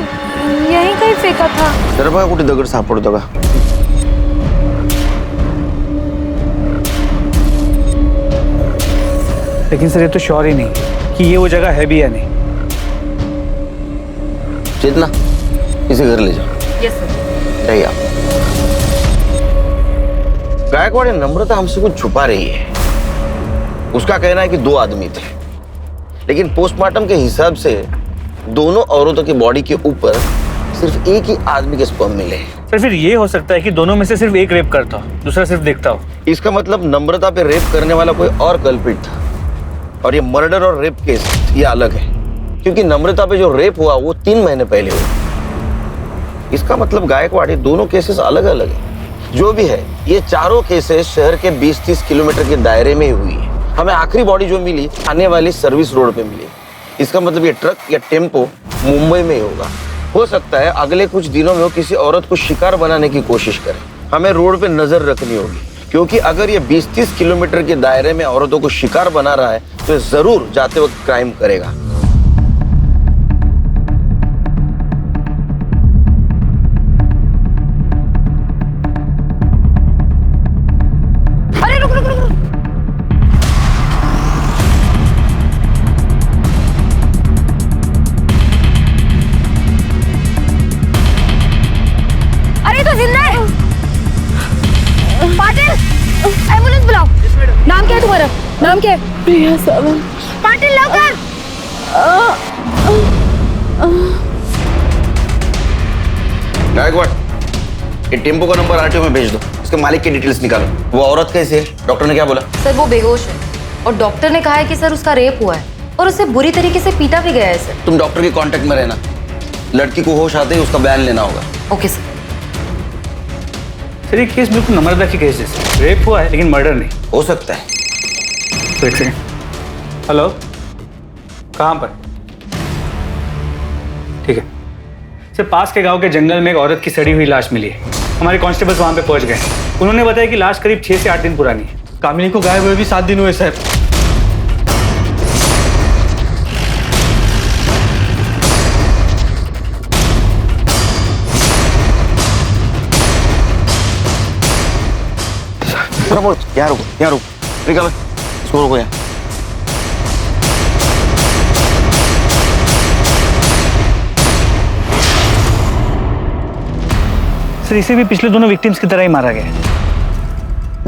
यहीं कहीं फेंका था। जरा बघा कुठे दगड सापडतो का? लेकिन सर ये तो श्योर ही नहीं कि ये वो जगह है भी या नहीं। चेतना, इसे घर ले जाओ। Yes sir. जाइए आप। गायकवाड़ नम्रता हमसे कुछ छुपा रही है। उसका कहना है कि 2 आदमी थे, लेकिन पोस्टमार्टम के हिसाब से दोनों औरतों की बॉडी के ऊपर सिर्फ एक ही आदमी के स्पर्म मिले हैं। सर फिर ये हो सकता है कि दोनों में से सिर्फ एक रेप करता हो, दूसरा सिर्फ देखता हो। इसका मतलब नम्रता पे रेप करने वाला कोई और कल्प्रिट था, और ये मर्डर और रेप केस ये अलग है, क्योंकि नम्रता पे जो रेप हुआ वो 3 महीने पहले हुआ। इसका मतलब गायकवाड़ दोनों केसेस अलग अलग है। जो भी है, ये चारों केसेस शहर के 20-30 किलोमीटर के दायरे में ही हुई है। हमें आखिरी बॉडी जो मिली आने वाली सर्विस रोड पे मिली। इसका मतलब ये ट्रक या टेम्पो मुंबई में ही होगा। हो सकता है अगले कुछ दिनों में वो किसी औरत को शिकार बनाने की कोशिश करे। हमें रोड पे नजर रखनी होगी, क्योंकि अगर ये 20-30 किलोमीटर के दायरे में औरतों को शिकार बना रहा है तो ये जरूर जाते वक्त क्राइम करेगा। अरे रुक रुक रुक रुक। अरे तो जिंदा है। पाटिल, एम्बुलेंस बुलाओ। नाम क्या है तुम्हारा? नाम क्या है? प्रिया सावंत। पाटिल लवकर। गायकवाड़, ये टेम्पो का नंबर आरटीओ में भेज दो। इसके मालिक की डिटेल्स निकालो। वो औरत कैसे है? डॉक्टर ने क्या बोला? सर वो बेहोश है और डॉक्टर ने कहा है कि सर उसका रेप हुआ है और उसे बुरी तरीके से पीटा भी गया है सर। तुम डॉक्टर के कांटेक्ट में रहना। लड़की को होश आते ही उसका बयान लेना होगा। Okay sir. सर ये केस बिल्कुल नम्रता की केस जैसे, रेप हुआ है लेकिन मर्डर नहीं। हो सकता है। तो एक सेकंड। हेलो, कहाँ पर? ठीक है सर, पास के गांव के जंगल में एक औरत की सड़ी हुई लाश मिली है। हमारे कांस्टेबल्स वहां पे पहुंच गए। उन्होंने बताया कि लाश करीब 6 से 8 दिन पुरानी है। कामिनी को गायब हुए भी 7 दिन हुए सर। प्रमोद, यहाँ रुको। निकालो इसको, रुको यहाँ। सर इसे भी पिछले दोनों विक्टिम्स की तरह ही मारा गया।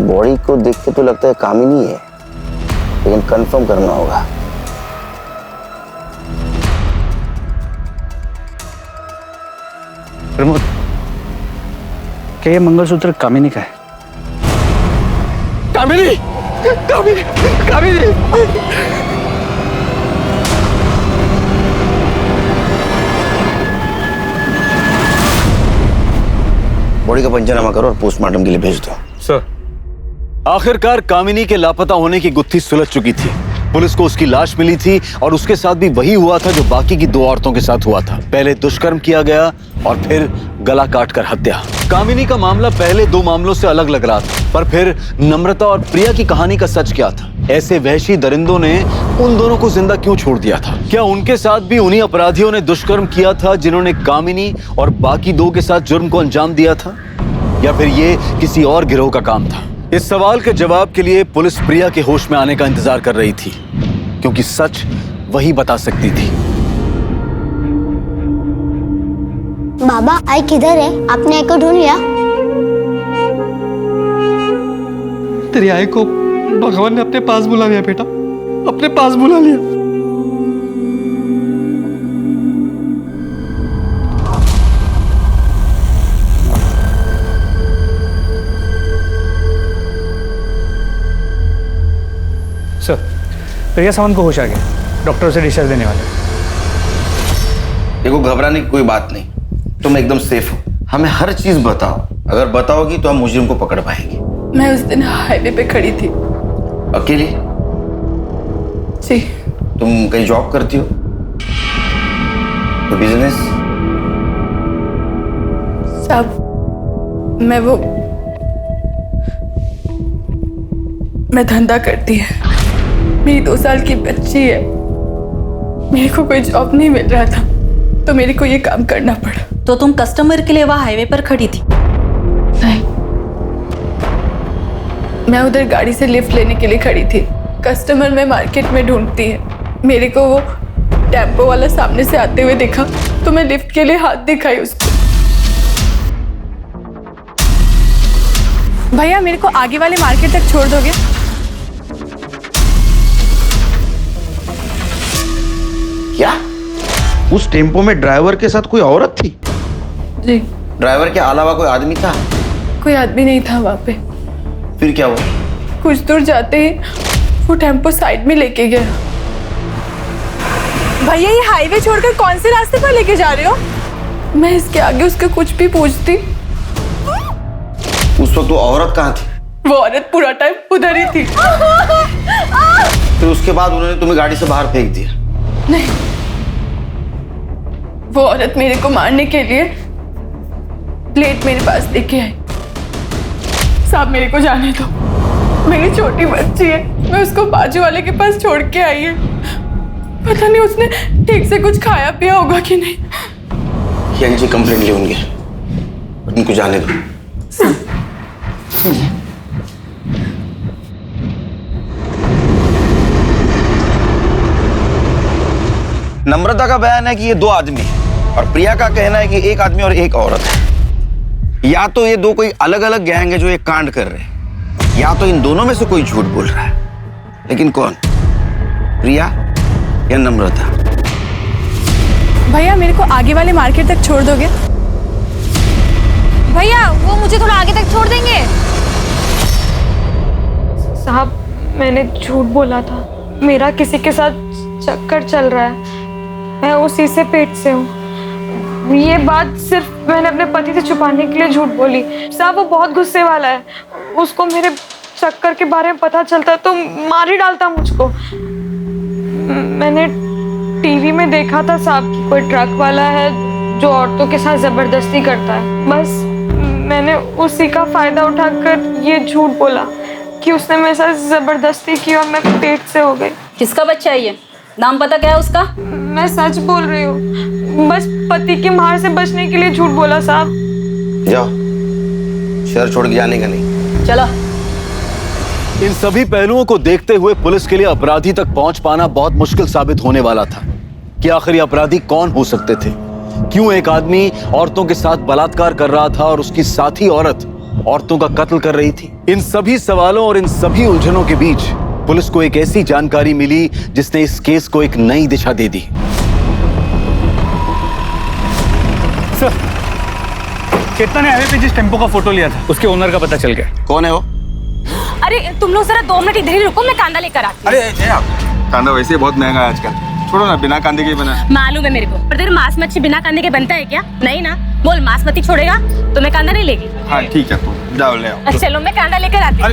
बॉडी को देख के तो लगता है कामिनी है, लेकिन कंफर्म करना होगा। प्रमोद, क्या ये मंगलसूत्र कामिनी का है? कामिनी, कामिनी, कामिनी। बॉडी का पंचनामा करो और पोस्टमार्टम के लिए भेज दो। सर, आखिरकार कामिनी के लापता होने की गुत्थी सुलझ चुकी थी। पुलिस को उसकी लाश मिली थी और उसके साथ भी वही हुआ था जो बाकी की 2 औरतों के साथ हुआ था। पहले दुष्कर्म किया गया और फिर गला काटकर हत्या। कामिनी का मामला पहले 2 मामलों से अलग लग रहा था, पर फिर नम्रता और प्रिया की कहानी का सच क्या था? ऐसे वहशी दरिंदों ने उन दोनों को जिंदा क्यों छोड़ दिया था? क्या उनके साथ भी उन्हीं अपराधियों ने दुष्कर्म किया था जिन्होंने कामिनी और बाकी 2 के साथ जुर्म को अंजाम दिया था, या फिर ये किसी और गिरोह का काम था? इस सवाल के जवाब के लिए पुलिस प्रिया के होश में आने का इंतजार कर रही थी, क्योंकि सच वही बता सकती थी। बाबा, आई किधर है? आपने आई को ढूंढ लिया? तेरी आई को भगवान ने अपने पास बुला लिया बेटा, अपने पास बुला लिया। सर, प्रिया सावंत को होश आ गया। डॉक्टर उसे डिस्चार्ज देने वाले। देखो, घबराने की कोई बात नहीं, तुम एकदम सेफ हो। हमें हर चीज बताओ। अगर बताओगी तो हम मुजरिम को पकड़ पाएंगे। मैं उस दिन हाईवे पे खड़ी थी। अकेली? जी। तुम कहीं जॉब करती हो? कोई बिजनेस? साहब, मैं धंधा करती है। मेरी 2 साल की बच्ची है। मेरे को कोई जॉब नहीं मिल रहा था, तो मेरे को ये काम करना पड़ा। तो तुम कस्टमर के लिए वहाँ हाईवे पर खड़ी थी? नहीं, मैं उधर गाड़ी से लिफ्ट लेने के लिए खड़ी थी। कस्टमर में मार्केट में ढूंढती है। मेरे को वो टेम्पो वाला सामने से आते हुए देखा तो मैं लिफ्ट के लिए हाथ दिखाई उसको। भैया मेरे को आगे वाले मार्केट तक छोड़ दोगे? क्या उस टेम्पो में ड्राइवर के साथ कोई औरत थी? जी। ड्राइवर के अलावा कोई आदमी था? कोई आदमी नहीं था वहाँ पे। फिर क्या हुआ? कुछ दूर जाते ही वो टेम्पो साइड में लेके गया। भैया ये हाईवे छोड़कर कौन से रास्ते पर लेके जा रहे हो? मैं इसके आगे उसका कुछ भी पूछती। उस वक्त वो औरत कहाँ थी? वो औरत पूरा टाइम उधर ही थी। फिर उसके बाद उन्होंने तुम्हें गाड़ी से बाहर फेंक दिया? नहीं, वो औरत मेरे को मारने के लिए प्लेट मेरे पास लेके आई। साहब मेरे को जाने दो, मेरी छोटी बच्ची है, मैं उसको बाजू वाले के पास छोड़ के आई है। पता नहीं उसने ठीक से कुछ खाया पिया होगा कि नहीं। यंग जी कंप्लेंट ले होंगे, उनको जाने दो। नम्रता का बयान है कि ये दो आदमी हैं और प्रिया का कहना है कि एक आदमी और एक औरत है। या तो ये दो कोई अलग अलग गैंग है जो एक कांड कर रहे हैं, या तो इन दोनों में से कोई झूठ बोल रहा है। लेकिन कौन? प्रिया या नम्रता? भैया मेरे को आगे वाले मार्केट तक छोड़ दोगे? भैया वो मुझे थोड़ा आगे तक छोड़ देंगे? साहब मैंने झूठ बोला था, मेरा किसी के साथ चक्कर चल रहा है, मैं उसी से पेट से हूँ। ये बात सिर्फ मैंने अपने पति से छुपाने के लिए झूठ बोली। साहब वो बहुत गुस्से वाला है, उसको मेरे चक्कर के बारे में पता चलता तो मार ही डालता मुझको। मैंने टीवी में देखा था साहब कि कोई ट्रक वाला है जो औरतों के साथ जबरदस्ती करता है, बस मैंने उसी का फायदा उठाकर ये झूठ बोला कि उसने मेरे साथ जबरदस्ती की और मैं पेट से हो गई। किसका बच्चा है ये? नाम पता क्या है उसका? मैं सच बोल रही हूँ, बस पति की मार से बचने के लिए झूठ बोला साहब। जाओ, शहर छोड़ के जाने का नहीं। चलो। इन सभी पहलुओं को देखते हुए पुलिस के लिए अपराधी तक पहुंच पाना बहुत मुश्किल साबित होने वाला था कि आखिर ये अपराधी कौन हो सकते थे। क्यों एक आदमी औरतों के साथ बलात्कार कर रहा था और उसकी साथी औरत औरतों का कत्ल कर रही थी। इन सभी सवालों और इन सभी उलझनों के बीच पुलिस को एक ऐसी जानकारी मिली जिसने इस केस को एक नई दिशा दे दी। सर, चेतना ने हाईवे पे जिस टेम्पो का फोटो लिया था उसके ओनर का पता चल गया। कौन है वो? अरे तुम लोग जरा 2 मिनट इधर ही रुको, मैं कांदा लेकर आती हूँ। अरे कांदा वैसे बहुत महंगा है आजकल, छोड़ो ना, बिना कांदे के बना। मालूम है मेरे को, पर तेरे मांस मच्छी बिना कांदे के बनता है क्या? नहीं ना, बोल मांस मच्छी छोड़ेगा तो मैं कांदा नहीं लेगी। हाँ ठीक है, तो जाओ ले आओ। अच्छा चलो मैं कांदा लेकर आती हूँ।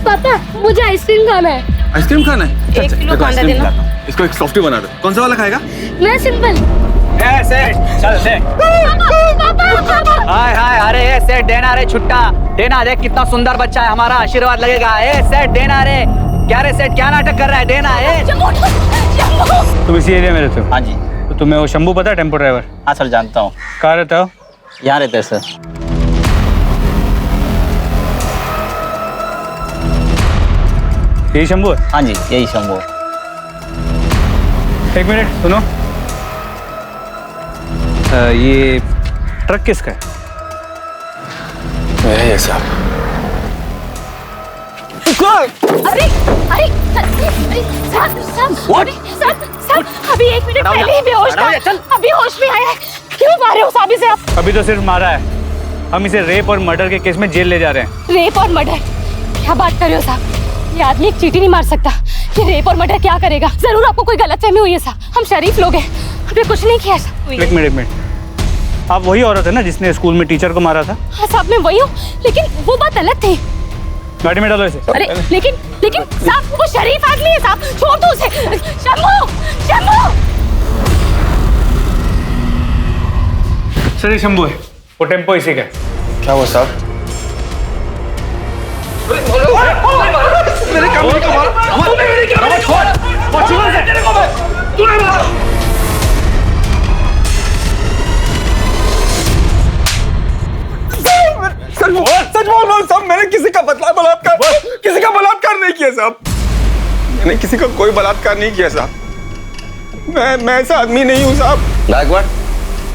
पापा मुझे आइसक्रीम खाना है। आइसक्रीम खाना है? 1 किलो कांदा देना। इसको एक सॉफ्टी बना दो। कौन सा वाला खाएगा? मैं सिंपल। चल से। हाय हाय, अरे ए सेठ देना रे छुट्टा देना, देख कितना सुंदर बच्चा है हमारा, आशीर्वाद लगेगा। ए सेठ देना रे, क्या रे सेठ क्या नाटक कर रहा है, देना। ए तुम इसी एरिया में रहते हो? हाँ जी। तो तुम्हें वो शंभू पता है, टेम्पो ड्राइवर? हाँ सर जानता हूँ। कहाँ रहता हो? यहाँ रहते हैं सर। यही शंभू है? हाँ जी यही शंभू। एक मिनट सुनो, ये ट्रक किसका है? मेरा ये साहब। अरे अरे साहब अभी 1 मिनट पहले ही बेहोश था, अभी होश में आया है। क्यों मारे हो साहब इसे आप? अभी तो सिर्फ मारा है, हम इसे रेप और मर्डर के केस में जेल ले जा रहे हैं। रेप और मर्डर? क्या बात कर रहे हो साहब? ये आदमी एक चींटी नहीं मार सकता, ये रेप और मर्डर क्या करेगा? जरूर आपको कोई गलतफहमी हुई है साहब, हम शरीफ लोग हैं, हमने कुछ नहीं किया साहब। एक मिनट, आप वही औरत है ना जिसने स्कूल में टीचर को मारा था? हाँ साहब मैं वही हूँ, लेकिन वो बात अलग थी। गाड़ी में डालो इसे। अरे लेकिन साहब वो शरीफ आदमी है साहब, छोड़ दो उसे। शंभू शंभू। सर ये शंभू है, वो टेम्पो इसी का है। क्या हुआ साहब? मेरे काम को मार, तूने मेरी क्या मारा? छोड़ तेरे को मैं, तूने मारा। सच बोल साहब, मैंने किसी का बलात्कार नहीं किया साहब, मैंने किसी का कोई बलात्कार नहीं किया साहब। मैं ऐसा आदमी नहीं हूँ साहब। गायकवाड़,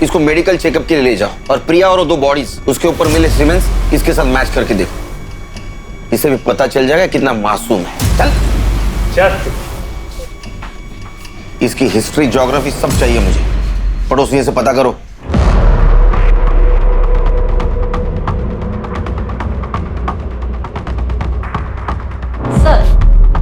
इसको मेडिकल चेकअप के लिए ले जाओ और प्रिया और वो 2 बॉडीज उसके ऊपर मिले सीमेंस इसके साथ मैच करके देखो। इसे भी पता चल जाएगा कितना मासूम है। चल इसकी हिस्ट्री, ज्योग्राफी सब चाहिए मुझे। पड़ोसियों से पता करो।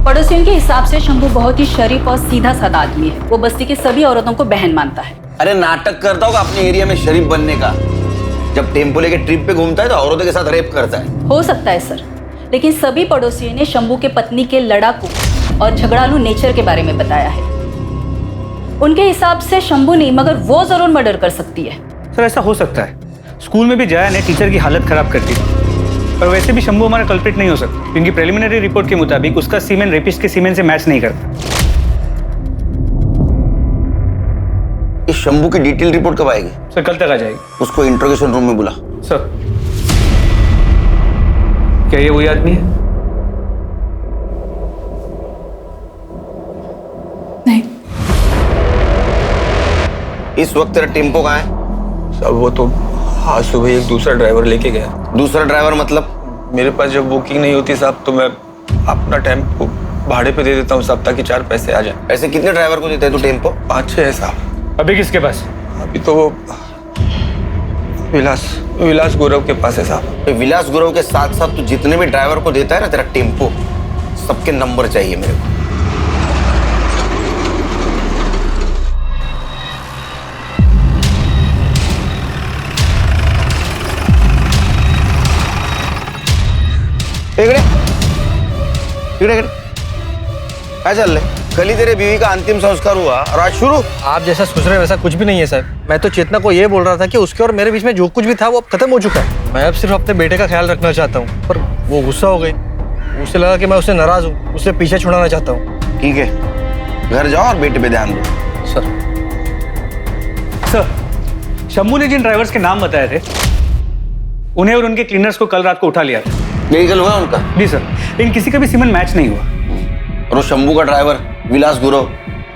पड़ोसियों के हिसाब से शंभू बहुत ही शरीफ और सीधा साधा आदमी है। वो बस्ती की सभी औरतों को बहन मानता है। अरे नाटक करता होगा अपने एरिया में शरीफ बनने का। जब टेम्पो लेके ट्रिप पे घूमता है तो औरतों के साथ रेप करता है। हो सकता है सर, लेकिन सभी पड़ोसियों ने शंभू के पत्नी के लड़ाकू और झगड़ालू नेचर के बारे में बताया है। उनके हिसाब से शंभू नहीं मगर वो जरूर मर्डर कर सकती है। सर ऐसा हो सकता है। स्कूल में भी जया ने टीचर की हालत खराब कर दी, पर वैसे भी शंभू हमारा कल्प्रिट नहीं हो सकता क्योंकि प्रिलिमिनरी रिपोर्ट के मुताबिक उसका सीमेन रेपिस्ट के सीमेन से मैच नहीं करता। इस शंभू की डिटेल रिपोर्ट कब आएगी? सर कल तक आ जाएगी। उसको इंट्रोगेशन रूम में बुला। सर क्या ये वही आदमी है? नहीं। इस वक्त तेरा टेम्पो कहाँ है? साहब वो तो आज सुबह एक दूसरा ड्राइवर लेके गया। दूसरा ड्राइवर मतलब? मेरे पास जब बुकिंग नहीं होती साहब तो मैं अपना टेम्पो भाड़े पे दे देता हूँ साहब, ताकि 4 पैसे आ जाए। ऐसे कितने ड्राइवर को देते हैं तू टेम्पो? 5-6 है साहब। अभी किसके पास? अभी तो वो विलास गौरव के पास है साहब। विलास गौरव के साथ साथ तू जितने भी ड्राइवर को देता है ना तेरा टेम्पो, सबके नंबर चाहिए मेरे को। क्या चल रहे? कल ही तेरे बीवी का अंतिम संस्कार हुआ और आज शुरू? आप जैसा सोच रहे हैं वैसा कुछ भी नहीं है सर। मैं तो चेतना को ये बोल रहा था कि उसके और मेरे बीच में जो कुछ भी था वो अब खत्म हो चुका है। मैं अब सिर्फ अपने बेटे का ख्याल रखना चाहता हूँ, पर वो गुस्सा हो गई। उसे लगा कि मैं उससे नाराज हूँ, उससे पीछे छुड़ाना चाहता हूँ। ठीक है, घर जाओ और बेटे पे ध्यान दो। सर शंभू ने जिन ड्राइवर्स के नाम बताए थे उन्हें और उनके क्लीनर्स को कल रात को उठा लिया था। मेडिकल हुआ उनका? जी सर, लेकिन किसी का भी सीमन मैच नहीं हुआ। और वो शंभू का ड्राइवर विलास गौरव,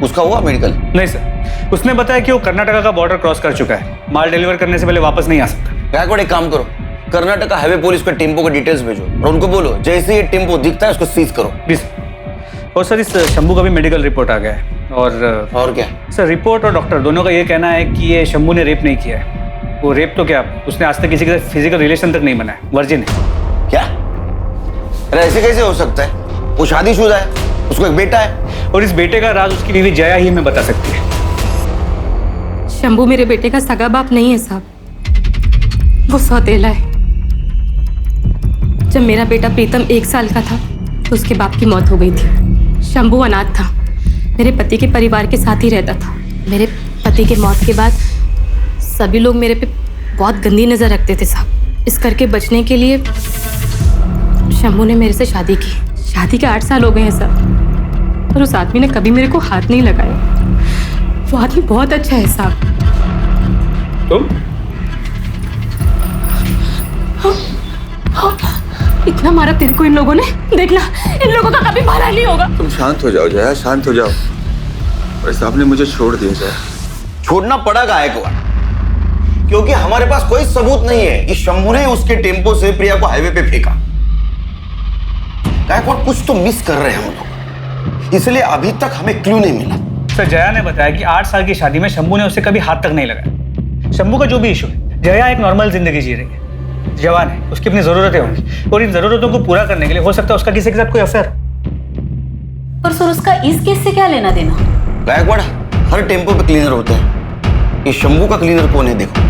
उसका हुआ मेडिकल? नहीं सर, उसने बताया कि वो कर्नाटका का बॉर्डर क्रॉस कर चुका है, माल डिलीवर करने से पहले वापस नहीं आ सकता। गायकवाड़ एक काम करो, कर्नाटका हाईवे पुलिस को टेम्पो के डिटेल्स भेजो और उनको बोलो जैसे ये टेम्पो दिखता है उसको सीज करो। जी सर। और सर इस शंभू का भी मेडिकल रिपोर्ट आ गया है। और क्या सर? रिपोर्ट और डॉक्टर दोनों का ये कहना है कि ये शंभू ने रेप नहीं किया है। वो रेप तो क्या, उसने आज तक किसी के साथ फिजिकल रिलेशन तक नहीं बनाया, वर्जिन है। क्या? अरे ऐसे कैसे हो सकता है? वो शादीशुदा है, उसको एक बेटा है। और इस बेटे का राज उसकी बीवी जया ही हमें बता सकती है। शंभू मेरे बेटे का सगा बाप नहीं है साहब, वो सौतेला है। जब मेरा बेटा प्रीतम 1 साल का था तो उसके बाप की मौत हो गई थी। शंभू अनाथ था, मेरे पति के परिवार के साथ ही रहता था। मेरे पति के मौत के बाद सभी लोग मेरे पे बहुत गंदी नजर रखते थे साहब। इस करके बचने के लिए शंभू ने मेरे से शादी की। शादी के 8 साल हो गए हैं साहब, पर उस आदमी ने कभी मेरे को हाथ नहीं लगाया। वो आदमी बहुत अच्छा है साहब। तुम? इतना मारा तेरे को इन लोगों ने, देखना इन लोगों का कभी भला नहीं होगा। तुम शांत हो जाओ जया, शांत हो जाओ। और साहब ने मुझे छोड़ दिया जया। छोड़ना पड़ा गायकवाड़, क्योंकि हमारे पास कोई सबूत नहीं है कि शंभू ने उसके टेम्पो से प्रिया को हाईवे पे फेंका। गायकवाड़ कुछ तो मिस कर रहे हैं हम लोग, इसलिए अभी तक हमें क्लू नहीं मिला। सर जया ने बताया कि 8 साल की शादी में शंभू ने उसे कभी हाथ तक नहीं लगाया। शंभू का जो भी इशू है, जया एक नॉर्मल जिंदगी जी रही है, जवान है, उसकी अपनी जरूरतें होंगी और इन जरूरतों को पूरा करने के लिए हो सकता है उसका किसी के साथ कोई अफेयर। पर सर उसका इस केस से क्या लेना देना? गायकवाड़ हर टेम्पो पे क्लीनर होते हैं, ये शंभू का क्लीनर कौन है देखो।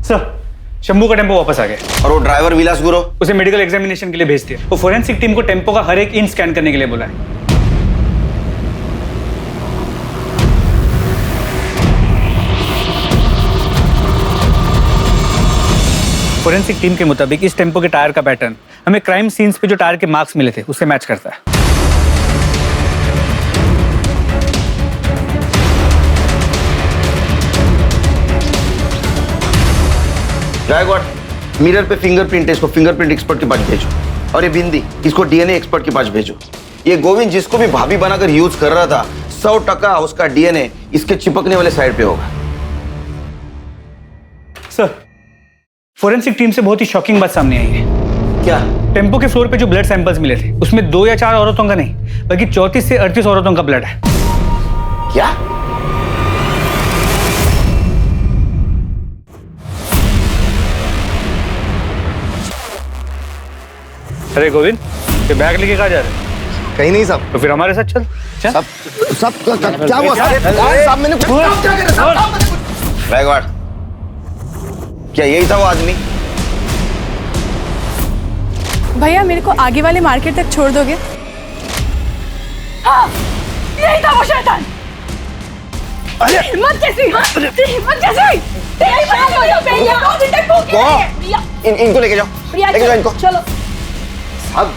सर शंभू का टेम्पो वापस आ गया। और वो ड्राइवर विलास गौरव? उसे मेडिकल एग्जामिनेशन के लिए भेज दिया। वो फोरेंसिक टीम को टेम्पो का हर एक इंच स्कैन करने के लिए बोला है। फोरेंसिक टीम के मुताबिक इस टेम्पो के टायर का पैटर्न हमें क्राइम सीन्स पे जो टायर के मार्क्स मिले थे उससे मैच करता है। गायकवाड़ मिरर पे फिंगरप्रिंट है, इसको फिंगरप्रिंट एक्सपर्ट के पास भेजो। और ये बिंदी इसको डीएनए एक्सपर्ट के पास भेजो। ये गोविंद जिसको भी भाभी बनाकर यूज कर रहा था 100% उसका डीएनए इसके चिपकने वाले साइड पे होगा। सर, फोरेंसिक टीम से बहुत ही शॉकिंग बात सामने आई है। क्या? टेम्पो के फ्लोर पे जो ब्लड सैंपल्स मिले थे उसमें 2 या 4 औरतों का नहीं बल्कि 34 से 38 औरतों का ब्लड है। क्या? अरे गोविंद, ये बैग लेके कहाँ जा रहे हैं? कहीं नहीं साहब। तो फिर हमारे साथ चल। सब क्या हुआ साहब? मैंने बैगवाड, क्या यही था वो आदमी? भैया मेरे को आगे वाले मार्केट तक छोड़ दोगे? हाँ, यही था वो शैतान। अरे हिम्मत कैसी? हिम्मत कैसी? इनको लेके जाओ, लेके जाओ इनको। चलो। साहब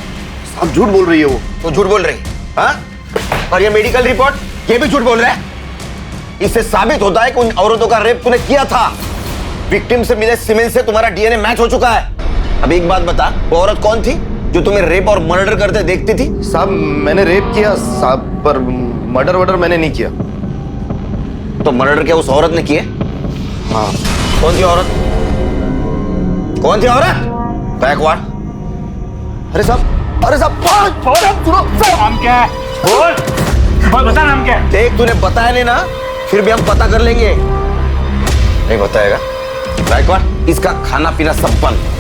झूठ बोल रही है वो, तो झूठ बोल रही है। हाँ? और ये मेडिकल रिपोर्ट ये भी झूठ बोल रहा है। इससे साबित होता है कि उन औरतों का रेप तूने किया था। विक्टिम से मिले सीमेंट से तुम्हारा डीएनए मैच हो चुका है। अब एक बात बता, वो औरत कौन थी जो तुम्हें रेप और मर्डर करते देखती थी? साहब मैंने रेप किया साहब, पर मर्डर मैंने नहीं किया। तो मर्डर क्या उस औरत ने किया? हाँ। कौन थी औरत? कौन थी औरत? बैकवर्ड। अरे साहब नाम क्या है? बोल बता, नाम क्या है? देख तूने बताया नहीं ना, फिर भी हम पता कर लेंगे। नहीं बताएगा? बैकवर्ड, इसका खाना पीना सब बंद।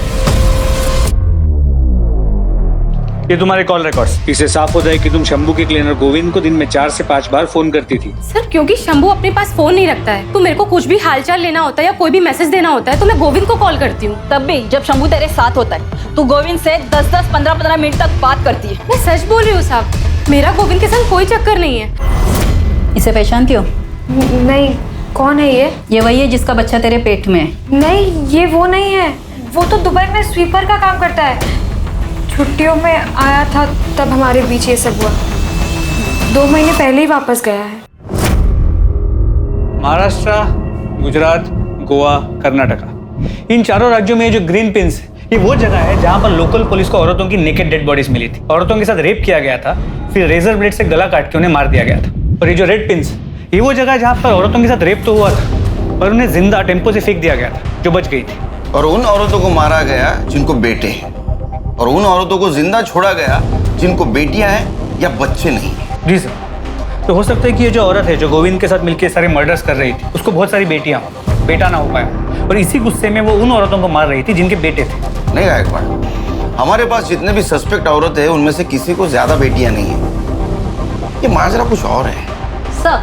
ये तुम्हारे कॉल रिकॉर्ड्स। इससे साफ होता है कि तुम शंभू के क्लीनर गोविंद को दिन में 4 से 5 बार फोन करती थी। सर क्योंकि शंभू अपने पास फोन नहीं रखता है, तो मेरे को कुछ भी हालचाल लेना होता है या कोई भी मैसेज देना होता है तो मैं गोविंद को कॉल करती हूँ। तब भी जब शंभू तेरे साथ होता है तू गोविंद से 10-10, 15-15 मिनट तक बात करती है। मैं सच बोल रही हूँ साहब, मेरा गोविंद के संग कोई चक्कर नहीं है। इसे पहचानती हो? नहीं, कौन है ये? ये वही है जिसका बच्चा तेरे पेट में है। नहीं, ये वो नहीं है। वो तो दुबई में स्वीपर का काम करता है। छुट्टियों में आया था तब हमारे बीच ये सब हुआ। 2 महीने पहले ही वापस गया है। महाराष्ट्र, गुजरात, गोवा, कर्नाटका, इन 4 राज्यों में जो ग्रीन पिंस है ये वो जगह है जहां पर लोकल पुलिस को औरतों की नेकेड डेड बॉडीज मिली थी। औरतों के साथ रेप किया गया था, फिर रेजर ब्लेड से गला काट के उन्हें मार दिया गया था। और ये जो रेड पिंस ये वो जगह है जहां पर औरतों के साथ रेप तो हुआ था पर उन्हें जिंदा टेम्पो से फेंक दिया गया था जो बच गई थी। और उन औरतों को मारा गया जिनको बेटे हैं, और उन औरतों को जिंदा छोड़ा गया जिनको बेटियां हैं या बच्चे नहीं। जी सर, तो हो सकता है कि ये जो औरत है जो गोविंद के साथ मिलकर सारे मर्डर्स कर रही थी उसको बहुत सारी बेटियां हो, बेटा ना हो पाया और इसी गुस्से में वो उन औरतों को मार रही थी जिनके बेटे थे। नहीं गायकवाड़, हमारे पास जितने भी सस्पेक्ट औरत है उनमें से किसी को ज्यादा बेटियां नहीं है। ये माजरा कुछ और है। सर,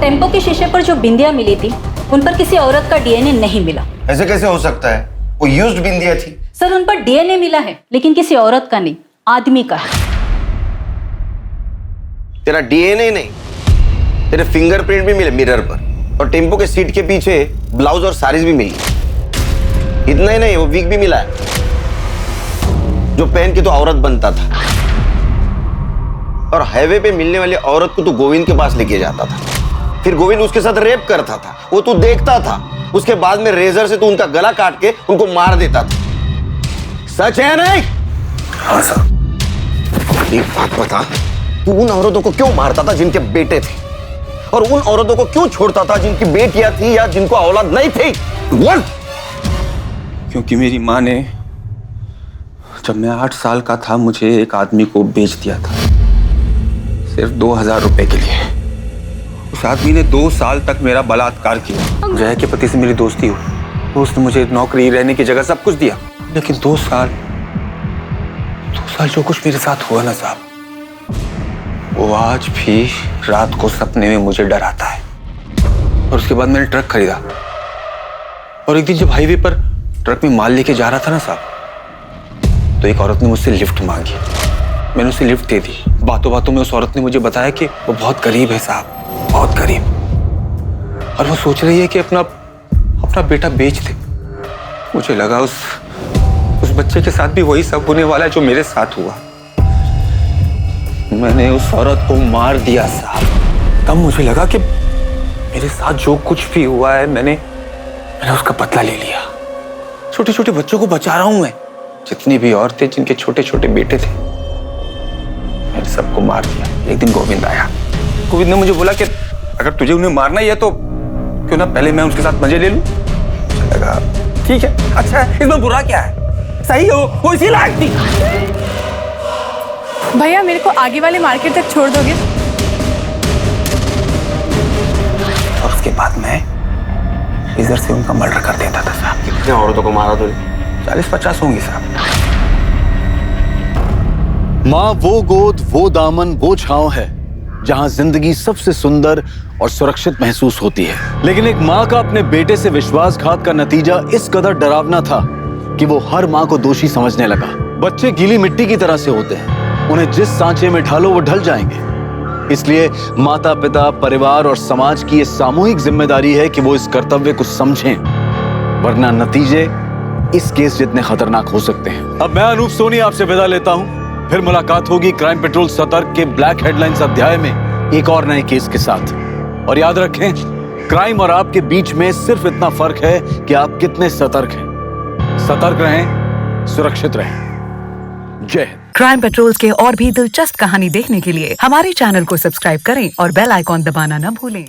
टेम्पो के शीशे पर जो बिंदियां मिली थी उन पर किसी औरत का डीएनए नहीं मिला। ऐसे कैसे हो सकता है? वो यूज्ड बिंदियां थी। सर, उन पर डीएनए मिला है लेकिन किसी औरत का नहीं, आदमी का है। तेरा डीएनए नहीं, तेरे फिंगरप्रिंट भी मिले मिरर पर, और टेम्पो के सीट के पीछे ब्लाउज और साड़ीज भी मिली। इतना ही नहीं, वो विग भी मिला है जो पहन के तो औरत बनता था। और हाईवे पे मिलने वाली औरत को तो गोविंद के पास लेके जाता था, फिर गोविंद उसके साथ रेप करता था, वो तू देखता था। उसके बाद में रेजर से तू उनका गला काट के उनको मार देता था। सच है नहीं? हाँ सर। एक बात बता, तू उन औरतों को क्यों मारता था जिनके बेटे थे, और उन औरतों को क्यों छोड़ता था जिनकी बेटियां थी या जिनको औलाद नहीं थी? बोल। क्योंकि मेरी माँ ने जब मैं 8 साल का था मुझे एक आदमी को बेच दिया था, सिर्फ 2000 रुपए के लिए। उस आदमी ने 2 साल तक मेरा बलात्कार किया। जय के पति से मेरी दोस्ती हुई, तो उसने मुझे नौकरी, रहने की जगह सब कुछ दिया, लेकिन 2 साल जो कुछ मेरे साथ हुआ ना साहब, वो आज भी रात को सपने में मुझे डराता है। और उसके बाद मैंने ट्रक खरीदा, और एक दिन जब हाईवे पर ट्रक में माल लेके जा रहा था ना साहब, तो एक औरत ने मुझसे लिफ्ट मांगी। मैंने उसे लिफ्ट दे दी। बातों बातों में उस औरत ने मुझे बताया कि वो बहुत गरीब है साहब, बहुत गरीब, और वो सोच रही है कि अपना बेटा बेच दे। मुझे लगा उस बच्चे के साथ भी वही सब होने वाला है जो मेरे साथ हुआ। मैंने उस औरत को मार दिया साहब। तब मुझे लगा कि मेरे साथ जो कुछ भी हुआ है मैंने उसका बदला ले लिया। छोटे छोटे बच्चों को बचा रहा हूं मैं, जितनी भी औरतें जिनके छोटे छोटे बेटे थे, मैंने सबको मार दिया। एक दिन गोविंद आया। गोविंद ने मुझे बोला कि अगर तुझे उन्हें मारना ही है तो क्यों ना पहले मैं उसके साथ मजे ले लूं। मुझे लगा ठीक है, अच्छा है, इसमें बुरा क्या है, सही हो, वो इसी लायक थी। भैया मेरे को आगे वाले मार्केट तक छोड़ दोगे? और उसके बाद मैं इधर से उनका मर्डर कर देता था साहब। कितने औरतों को मारा तूने? 40-50 होंगी साहब। माँ वो गोद, वो दामन, वो छांव है जहां जिंदगी सबसे सुंदर और सुरक्षित महसूस होती है। लेकिन एक माँ का अपने बेटे से विश्वासघात का नतीजा इस कदर डरावना था कि वो हर माँ को दोषी समझने लगा। बच्चे गीली मिट्टी की तरह से होते हैं, उन्हें जिस सांचे में ढालो वो ढल जाएंगे। इसलिए माता पिता, परिवार और समाज की ये सामूहिक जिम्मेदारी है कि वो इस कर्तव्य को समझें, वरना नतीजे इस केस जितने खतरनाक हो सकते हैं। अब मैं अनूप सोनी आपसे विदा लेता हूं। फिर मुलाकात होगी क्राइम पेट्रोल सतर्क के ब्लैक हेडलाइंस अध्याय में एक और नए केस के साथ। और याद रखें, क्राइम और आपके बीच में सिर्फ इतना फर्क है कि आप कितने सतर्क हैं। सतर्क रहें, सुरक्षित रहें। जय हिंद। क्राइम पेट्रोल के और भी दिलचस्प कहानी देखने के लिए हमारे चैनल को सब्सक्राइब करें और बेल आइकॉन दबाना न भूलें।